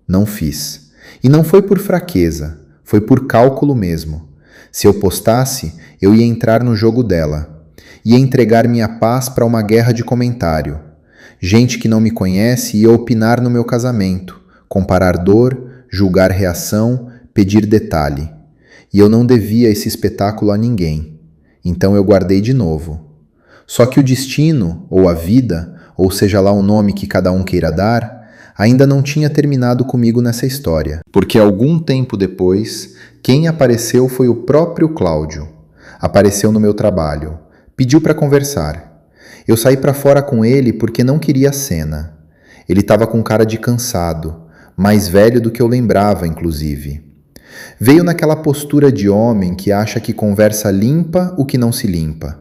Não fiz. E não foi por fraqueza, foi por cálculo mesmo. Se eu postasse, eu ia entrar no jogo dela. Ia entregar minha paz para uma guerra de comentário. Gente que não me conhece ia opinar no meu casamento, comparar dor, julgar reação, pedir detalhe. E eu não devia esse espetáculo a ninguém. Então eu guardei de novo. Só que o destino, ou a vida, ou seja lá o nome que cada um queira dar, ainda não tinha terminado comigo nessa história. Porque algum tempo depois, quem apareceu foi o próprio Cláudio. Apareceu no meu trabalho. Pediu para conversar. Eu saí para fora com ele porque não queria cena. Ele estava com cara de cansado, mais velho do que eu lembrava, inclusive. Veio naquela postura de homem que acha que conversa limpa o que não se limpa.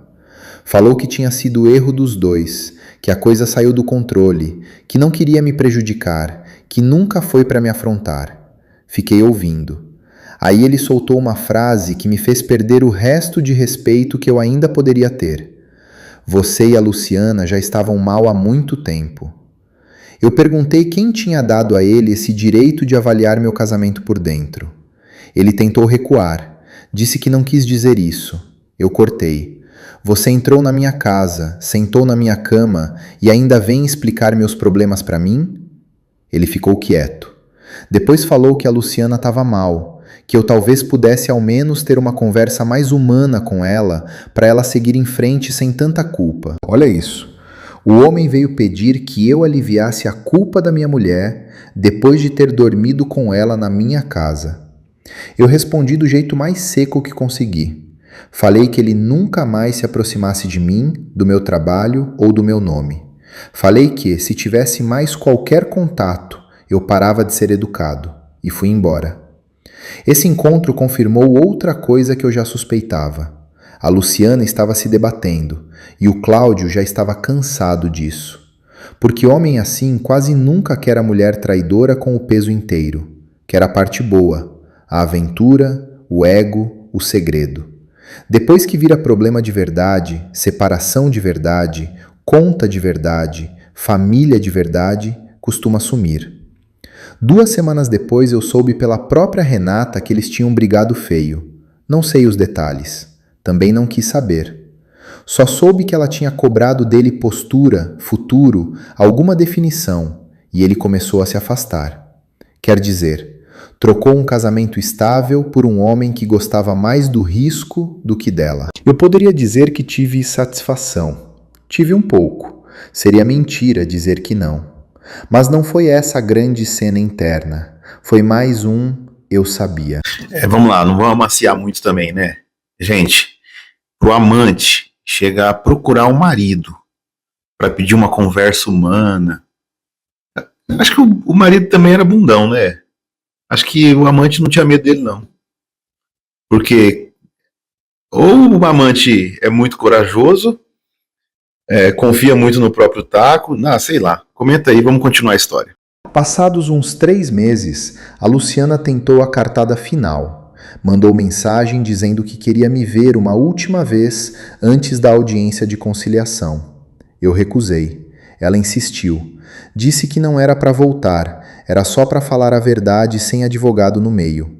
Falou que tinha sido erro dos dois, que a coisa saiu do controle, que não queria me prejudicar, que nunca foi para me afrontar. Fiquei ouvindo. Aí ele soltou uma frase que me fez perder o resto de respeito que eu ainda poderia ter. Você e a Luciana já estavam mal há muito tempo. Eu perguntei quem tinha dado a ele esse direito de avaliar meu casamento por dentro. Ele tentou recuar. Disse que não quis dizer isso. Eu cortei. Você entrou na minha casa, sentou na minha cama e ainda vem explicar meus problemas para mim? Ele ficou quieto. Depois falou que a Luciana estava mal, que eu talvez pudesse ao menos ter uma conversa mais humana com ela para ela seguir em frente sem tanta culpa. Olha isso. O homem veio pedir que eu aliviasse a culpa da minha mulher depois de ter dormido com ela na minha casa. Eu respondi do jeito mais seco que consegui. Falei que ele nunca mais se aproximasse de mim, do meu trabalho ou do meu nome. Falei que, se tivesse mais qualquer contato, eu parava de ser educado e fui embora. Esse encontro confirmou outra coisa que eu já suspeitava. A Luciana estava se debatendo e o Cláudio já estava cansado disso. Porque homem assim quase nunca quer a mulher traidora com o peso inteiro. Quer a parte boa, a aventura, o ego, o segredo. Depois que vira problema de verdade, separação de verdade, conta de verdade, família de verdade, costuma sumir. 2 semanas depois eu soube pela própria Renata que eles tinham brigado feio. Não sei os detalhes. Também não quis saber. Só soube que ela tinha cobrado dele postura, futuro, alguma definição, e ele começou a se afastar. Quer dizer, trocou um casamento estável por um homem que gostava mais do risco do que dela. Eu poderia dizer que tive satisfação. Tive um pouco. Seria mentira dizer que não. Mas não foi essa a grande cena interna. Foi mais um eu sabia. Vamos lá, não vamos amaciar muito também, né? Gente, pro amante chega a procurar um marido para pedir uma conversa humana. Acho que o marido também era bundão, né? Acho que o amante não tinha medo dele, não. Porque ou o amante é muito corajoso, confia muito no próprio taco, sei lá. Comenta aí, vamos continuar a história. Passados uns 3 meses, a Luciana tentou a cartada final. Mandou mensagem dizendo que queria me ver uma última vez antes da audiência de conciliação. Eu recusei. Ela insistiu. Disse que não era para voltar, era só para falar a verdade sem advogado no meio.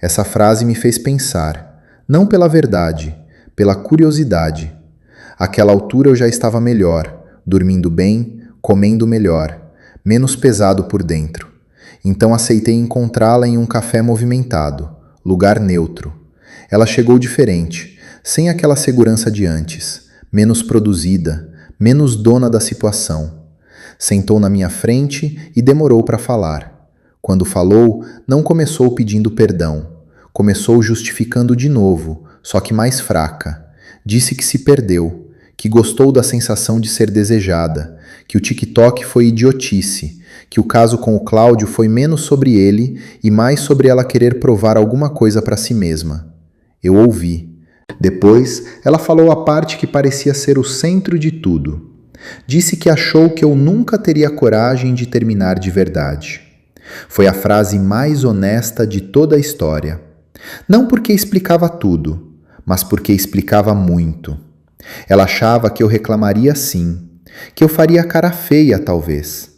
Essa frase me fez pensar, não pela verdade, pela curiosidade. Àquela altura eu já estava melhor, dormindo bem, comendo melhor, menos pesado por dentro. Então aceitei encontrá-la em um café movimentado, lugar neutro. Ela chegou diferente, sem aquela segurança de antes, menos produzida, menos dona da situação. Sentou na minha frente e demorou para falar. Quando falou, não começou pedindo perdão. Começou justificando de novo, só que mais fraca. Disse que se perdeu, que gostou da sensação de ser desejada, que o TikTok foi idiotice, que o caso com o Cláudio foi menos sobre ele e mais sobre ela querer provar alguma coisa para si mesma. Eu ouvi. Depois, ela falou a parte que parecia ser o centro de tudo. Disse que achou que eu nunca teria coragem de terminar de verdade. Foi a frase mais honesta de toda a história. Não porque explicava tudo, mas porque explicava muito. Ela achava que eu reclamaria sim, que eu faria cara feia talvez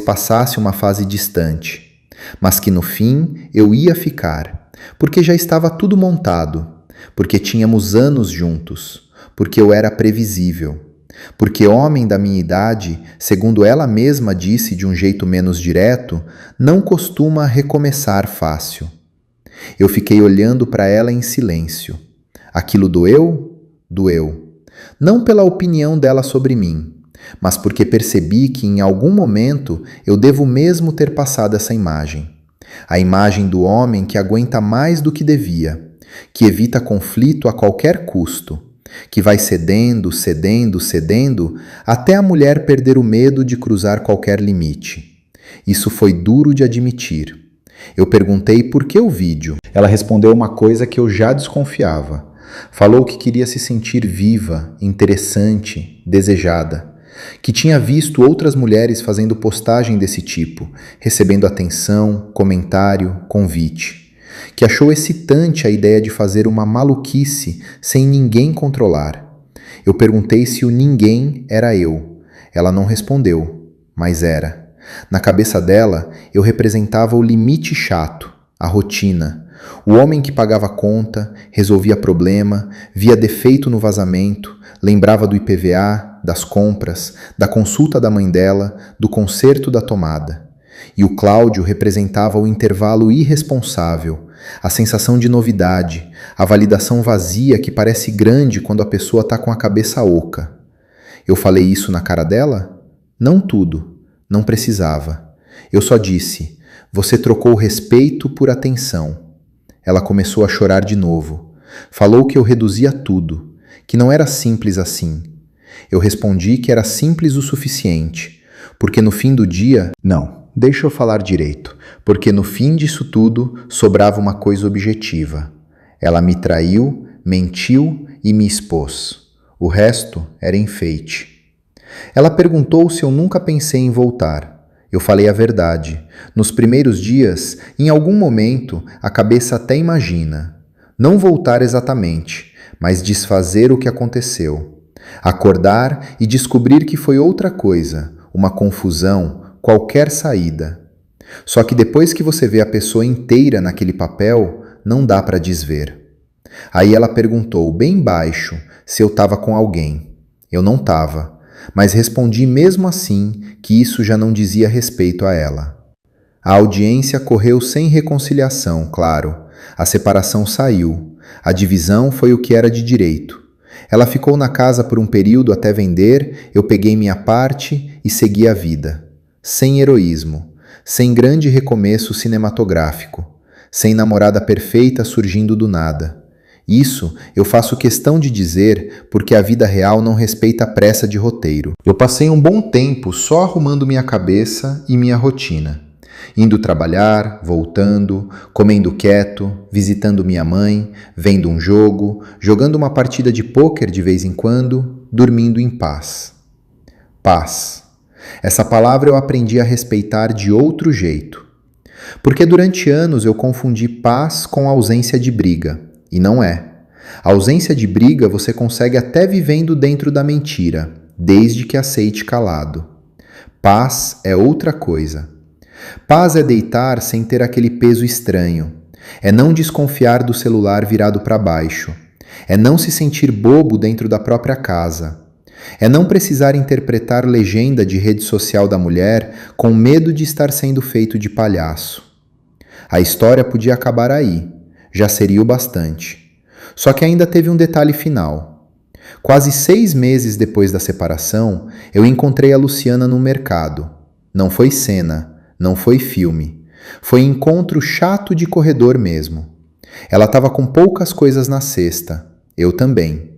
passasse uma fase distante, mas que no fim eu ia ficar, porque já estava tudo montado, porque tínhamos anos juntos, porque eu era previsível, porque homem da minha idade, segundo ela mesma disse de um jeito menos direto, não costuma recomeçar fácil. Eu fiquei olhando para ela em silêncio. Aquilo doeu? Doeu. Não pela opinião dela sobre mim, mas porque percebi que em algum momento eu devo mesmo ter passado essa imagem. A imagem do homem que aguenta mais do que devia, que evita conflito a qualquer custo, que vai cedendo, cedendo, cedendo, até a mulher perder o medo de cruzar qualquer limite. Isso foi duro de admitir. Eu perguntei por que o vídeo. Ela respondeu uma coisa que eu já desconfiava. Falou que queria se sentir viva, interessante, desejada. Que tinha visto outras mulheres fazendo postagem desse tipo, recebendo atenção, comentário, convite. Que achou excitante a ideia de fazer uma maluquice sem ninguém controlar. Eu perguntei se o ninguém era eu. Ela não respondeu, mas era. Na cabeça dela, eu representava o limite chato, a rotina. O homem que pagava conta, resolvia problema, via defeito no vazamento, lembrava do IPVA, das compras, da consulta da mãe dela, do conserto da tomada. E o Cláudio representava o intervalo irresponsável, a sensação de novidade, a validação vazia que parece grande quando a pessoa está com a cabeça oca. Eu falei isso na cara dela? Não tudo, não precisava. Eu só disse, você trocou respeito por atenção. Ela começou a chorar de novo. Falou que eu reduzia tudo, que não era simples assim. Eu respondi que era simples o suficiente, porque no fim do dia... Não, deixa eu falar direito, porque no fim disso tudo sobrava uma coisa objetiva. Ela me traiu, mentiu e me expôs. O resto era enfeite. Ela perguntou se eu nunca pensei em voltar. Eu falei a verdade. Nos primeiros dias, em algum momento, a cabeça até imagina. Não voltar exatamente, mas desfazer o que aconteceu. Acordar e descobrir que foi outra coisa, uma confusão, qualquer saída. Só que depois que você vê a pessoa inteira naquele papel, não dá para desver. Aí ela perguntou, bem baixo, se eu estava com alguém. Eu não estava, mas respondi mesmo assim que isso já não dizia respeito a ela. A audiência correu sem reconciliação, claro. A separação saiu. A divisão foi o que era de direito. Ela ficou na casa por um período até vender, eu peguei minha parte e segui a vida. Sem heroísmo, sem grande recomeço cinematográfico, sem namorada perfeita surgindo do nada. Isso eu faço questão de dizer porque a vida real não respeita a pressa de roteiro. Eu passei um bom tempo só arrumando minha cabeça e minha rotina. Indo trabalhar, voltando, comendo quieto, visitando minha mãe, vendo um jogo, jogando uma partida de pôquer de vez em quando, dormindo em paz. Paz. Essa palavra eu aprendi a respeitar de outro jeito. Porque durante anos eu confundi paz com ausência de briga. E não é. A ausência de briga você consegue até vivendo dentro da mentira, desde que aceite calado. Paz é outra coisa. Paz é deitar sem ter aquele peso estranho. É não desconfiar do celular virado para baixo. É não se sentir bobo dentro da própria casa. É não precisar interpretar legenda de rede social da mulher com medo de estar sendo feito de palhaço. A história podia acabar aí. Já seria o bastante. Só que ainda teve um detalhe final. Quase 6 meses depois da separação, eu encontrei a Luciana no mercado. Não foi cena, não foi filme. Foi encontro chato de corredor mesmo. Ela estava com poucas coisas na cesta. Eu também.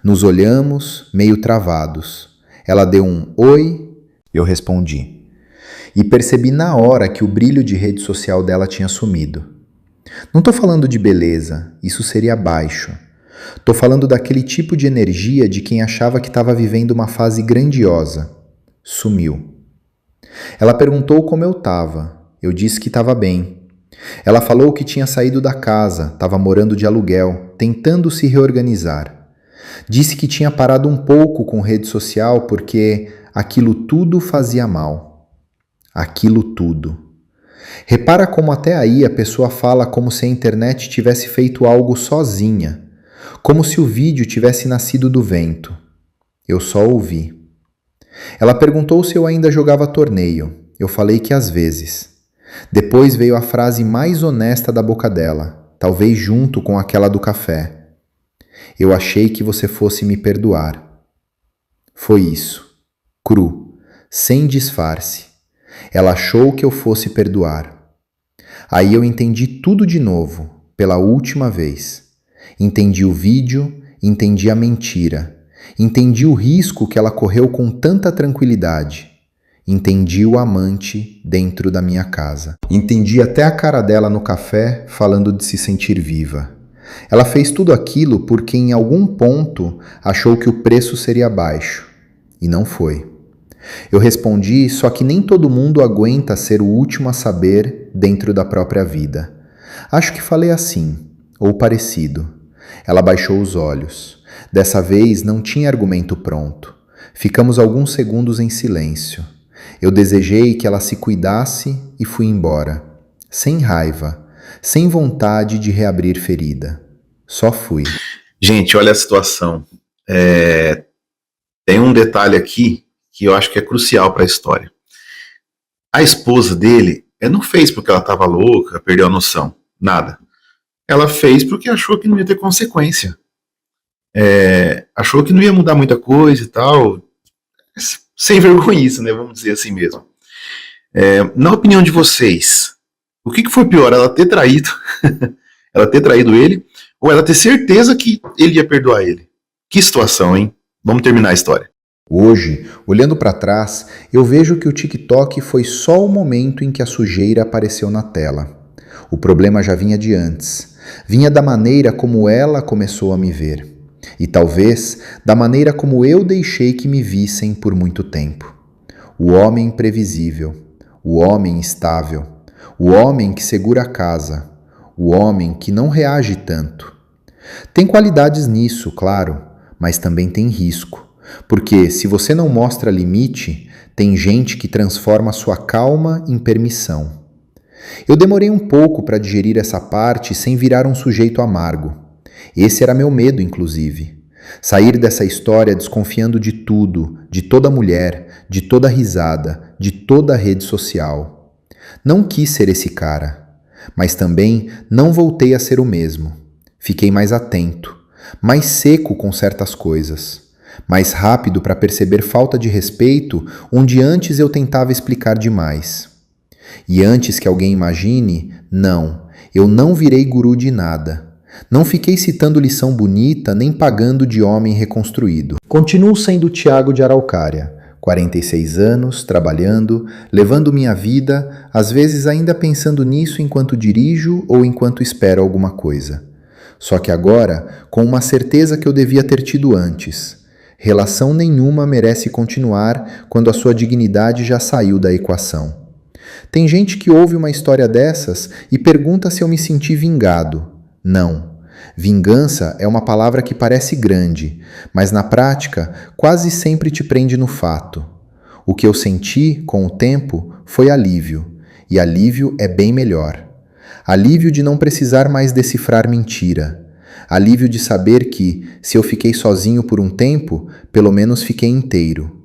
Nos olhamos, meio travados. Ela deu um oi, eu respondi. E percebi na hora que o brilho de rede social dela tinha sumido. Não estou falando de beleza, isso seria baixo. Estou falando daquele tipo de energia de quem achava que estava vivendo uma fase grandiosa. Sumiu. Ela perguntou como eu estava. Eu disse que estava bem. Ela falou que tinha saído da casa, estava morando de aluguel, tentando se reorganizar. Disse que tinha parado um pouco com rede social porque aquilo tudo fazia mal. Aquilo tudo. Repara como até aí a pessoa fala como se a internet tivesse feito algo sozinha, como se o vídeo tivesse nascido do vento. Eu só ouvi. Ela perguntou se eu ainda jogava torneio. Eu falei que às vezes. Depois veio a frase mais honesta da boca dela, talvez junto com aquela do café. Eu achei que você fosse me perdoar. Foi isso. Cru, sem disfarce. Ela achou que eu fosse perdoar. Aí eu entendi tudo de novo, pela última vez. Entendi o vídeo, entendi a mentira. Entendi o risco que ela correu com tanta tranquilidade. Entendi o amante dentro da minha casa. Entendi até a cara dela no café falando de se sentir viva. Ela fez tudo aquilo porque em algum ponto achou que o preço seria baixo. E não foi. Eu respondi, só que nem todo mundo aguenta ser o último a saber dentro da própria vida. Acho que falei assim, ou parecido. Ela baixou os olhos. Dessa vez não tinha argumento pronto. Ficamos alguns segundos em silêncio. Eu desejei que ela se cuidasse e fui embora. Sem raiva, sem vontade de reabrir ferida. Só fui. Gente, olha a situação. Tem um detalhe aqui que eu acho que é crucial para a história. A esposa dele não fez porque ela estava louca, perdeu a noção. Nada. Ela fez porque achou que não ia ter consequência. Achou que não ia mudar muita coisa e tal. Sem vergonhice, né? Vamos dizer assim mesmo. Na opinião de vocês, o que foi pior? Ela ter traído ela ter traído ele ou ela ter certeza que ele ia perdoar ele? Que situação, hein? Vamos terminar a história. Hoje, olhando para trás, eu vejo que o TikTok foi só o momento em que a sujeira apareceu na tela. O problema já vinha de antes. Vinha da maneira como ela começou a me ver. E talvez da maneira como eu deixei que me vissem por muito tempo. O homem imprevisível, o homem instável, o homem que segura a casa, o homem que não reage tanto. Tem qualidades nisso, claro, mas também tem risco, porque se você não mostra limite, tem gente que transforma sua calma em permissão. Eu demorei um pouco para digerir essa parte sem virar um sujeito amargo. Esse era meu medo, inclusive. Sair dessa história desconfiando de tudo, de toda mulher, de toda risada, de toda rede social. Não quis ser esse cara, mas também não voltei a ser o mesmo. Fiquei mais atento, mais seco com certas coisas, mais rápido para perceber falta de respeito onde antes eu tentava explicar demais. E antes que alguém imagine, não, eu não virei guru de nada. Não fiquei citando lição bonita nem pagando de homem reconstruído. Continuo sendo o Tiago de Araucária, 46 anos, trabalhando, levando minha vida, às vezes ainda pensando nisso enquanto dirijo ou enquanto espero alguma coisa. Só que agora, com uma certeza que eu devia ter tido antes. Relação nenhuma merece continuar quando a sua dignidade já saiu da equação. Tem gente que ouve uma história dessas e pergunta se eu me senti vingado. Não. Vingança é uma palavra que parece grande, mas na prática quase sempre te prende no fato. O que eu senti, com o tempo, foi alívio, e alívio é bem melhor. Alívio de não precisar mais decifrar mentira. Alívio de saber que, se eu fiquei sozinho por um tempo, pelo menos fiquei inteiro.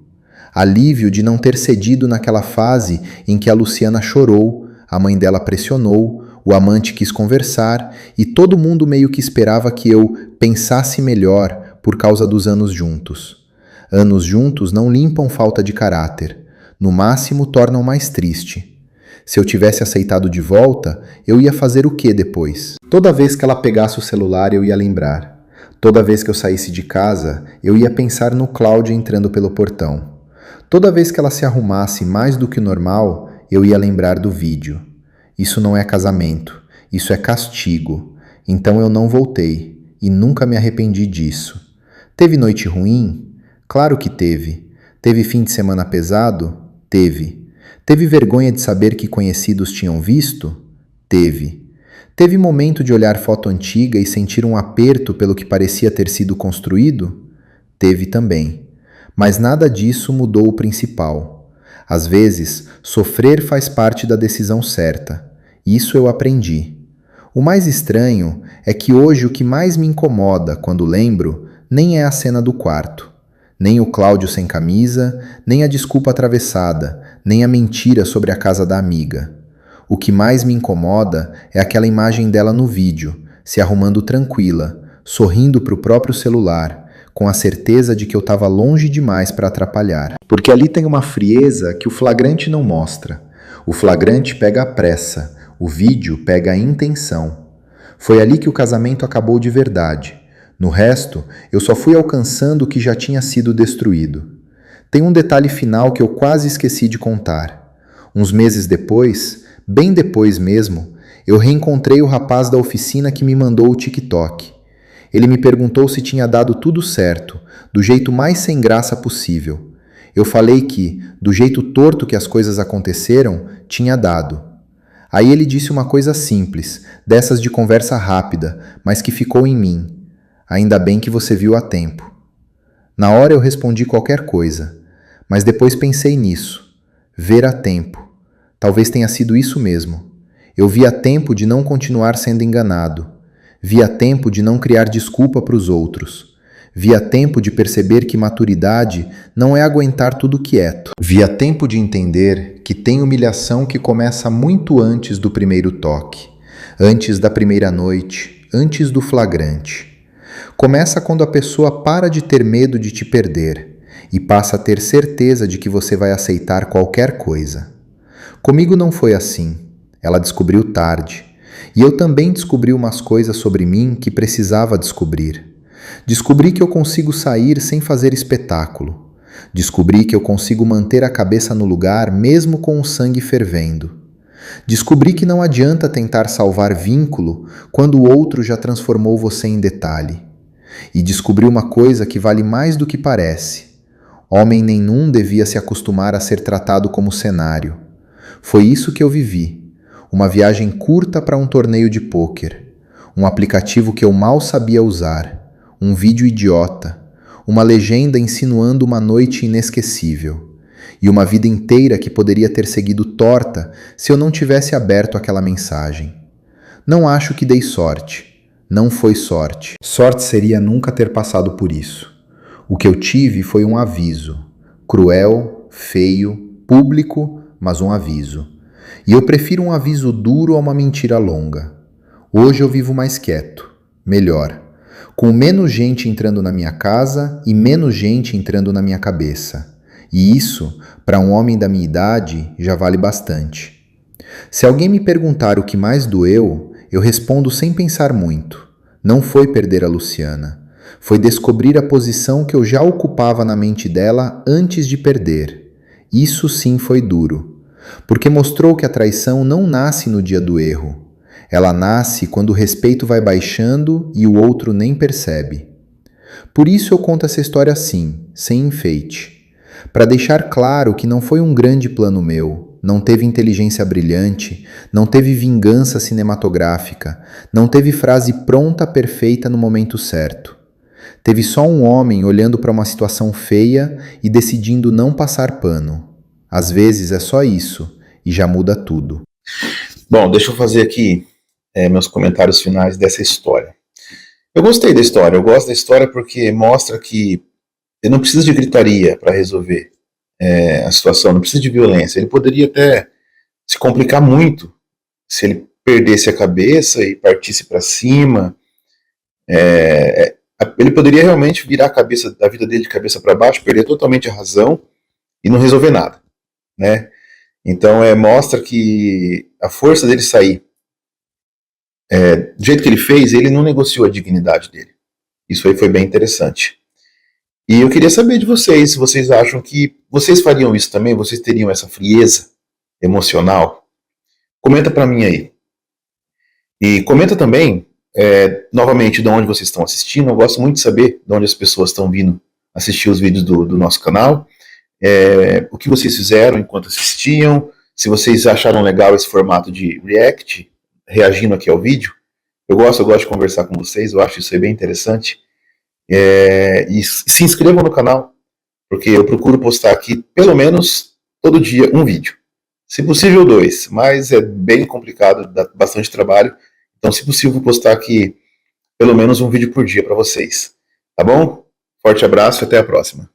Alívio de não ter cedido naquela fase em que a Luciana chorou, a mãe dela pressionou, o amante quis conversar e todo mundo meio que esperava que eu pensasse melhor por causa dos anos juntos. Anos juntos não limpam falta de caráter, no máximo tornam mais triste. Se eu tivesse aceitado de volta, eu ia fazer o que depois? Toda vez que ela pegasse o celular, eu ia lembrar. Toda vez que eu saísse de casa, eu ia pensar no Cláudio entrando pelo portão. Toda vez que ela se arrumasse mais do que o normal, eu ia lembrar do vídeo. Isso não é casamento, isso é castigo. Então eu não voltei e nunca me arrependi disso. Teve noite ruim? Claro que teve. Teve fim de semana pesado? Teve. Teve vergonha de saber que conhecidos tinham visto? Teve. Teve momento de olhar foto antiga e sentir um aperto pelo que parecia ter sido construído? Teve também. Mas nada disso mudou o principal. Às vezes, sofrer faz parte da decisão certa. Isso eu aprendi. O mais estranho é que hoje o que mais me incomoda quando lembro nem é a cena do quarto, nem o Cláudio sem camisa, nem a desculpa atravessada, nem a mentira sobre a casa da amiga. O que mais me incomoda é aquela imagem dela no vídeo, se arrumando tranquila, sorrindo para o próprio celular, com a certeza de que eu estava longe demais para atrapalhar. Porque ali tem uma frieza que o flagrante não mostra. O flagrante pega a pressa, o vídeo pega a intenção. Foi ali que o casamento acabou de verdade. No resto, eu só fui alcançando o que já tinha sido destruído. Tem um detalhe final que eu quase esqueci de contar. Uns meses depois, bem depois mesmo, eu reencontrei o rapaz da oficina que me mandou o TikTok. Ele me perguntou se tinha dado tudo certo, do jeito mais sem graça possível. Eu falei que, do jeito torto que as coisas aconteceram, tinha dado. Aí ele disse uma coisa simples, dessas de conversa rápida, mas que ficou em mim. Ainda bem que você viu a tempo. Na hora eu respondi qualquer coisa, mas depois pensei nisso. Ver a tempo. Talvez tenha sido isso mesmo. Eu vi a tempo de não continuar sendo enganado. Vi a tempo de não criar desculpa para os outros. Vi a tempo de perceber que maturidade não é aguentar tudo quieto. Vi a tempo de entender que tem humilhação que começa muito antes do primeiro toque, antes da primeira noite, antes do flagrante. Começa quando a pessoa para de ter medo de te perder e passa a ter certeza de que você vai aceitar qualquer coisa. Comigo não foi assim. Ela descobriu tarde. E eu também descobri umas coisas sobre mim que precisava descobrir. Descobri que eu consigo sair sem fazer espetáculo. Descobri que eu consigo manter a cabeça no lugar mesmo com o sangue fervendo. Descobri que não adianta tentar salvar vínculo quando o outro já transformou você em detalhe. e descobri uma coisa que vale mais do que parece. Homem nenhum devia se acostumar a ser tratado como cenário. Foi isso que eu vivi. Uma viagem curta para um torneio de pôquer. Um aplicativo que eu mal sabia usar. Um vídeo idiota. Uma legenda insinuando uma noite inesquecível. E uma vida inteira que poderia ter seguido torta se eu não tivesse aberto aquela mensagem. Não acho que dei sorte. Não foi sorte. Sorte seria nunca ter passado por isso. O que eu tive foi um aviso. Cruel, feio, público, mas um aviso. E eu prefiro um aviso duro a uma mentira longa. Hoje eu vivo mais quieto. Melhor. Com menos gente entrando na minha casa e menos gente entrando na minha cabeça. E isso, para um homem da minha idade, já vale bastante. Se alguém me perguntar o que mais doeu, eu respondo sem pensar muito. Não foi perder a Luciana. Foi descobrir a posição que eu já ocupava na mente dela antes de perder. Isso sim foi duro. Porque mostrou que a traição não nasce no dia do erro. Ela nasce quando o respeito vai baixando e o outro nem percebe. Por isso eu conto essa história assim, sem enfeite. Para deixar claro que não foi um grande plano meu, não teve inteligência brilhante, não teve vingança cinematográfica, não teve frase pronta perfeita no momento certo. Teve só um homem olhando para uma situação feia e decidindo não passar pano. Às vezes é só isso, e já muda tudo. Bom, deixa eu fazer aqui meus comentários finais dessa história. Eu gostei da história, eu gosto da história porque mostra que ele não precisa de gritaria para resolver a situação, não precisa de violência. Ele poderia até se complicar muito se ele perdesse a cabeça e partisse para cima. Ele poderia realmente virar a vida dele de cabeça para baixo, perder totalmente a razão e não resolver nada, né? Então mostra que a força dele sair do jeito que ele fez, ele não negociou a dignidade dele. Isso aí foi bem interessante. E eu queria saber de vocês, se vocês acham que vocês fariam isso também, vocês teriam essa frieza emocional? Comenta para mim aí. E comenta também, novamente, de onde vocês estão assistindo. Eu gosto muito de saber de onde as pessoas estão vindo assistir os vídeos do nosso canal. O que vocês fizeram enquanto assistiam, se vocês acharam legal esse formato de react, reagindo aqui ao vídeo. Eu gosto de conversar com vocês, eu acho isso aí bem interessante. E se inscrevam no canal, porque eu procuro postar aqui pelo menos todo dia um vídeo. Se possível 2, mas é bem complicado, dá bastante trabalho. Então, se possível, vou postar aqui pelo menos um vídeo por dia para vocês. Tá bom? Forte abraço e até a próxima.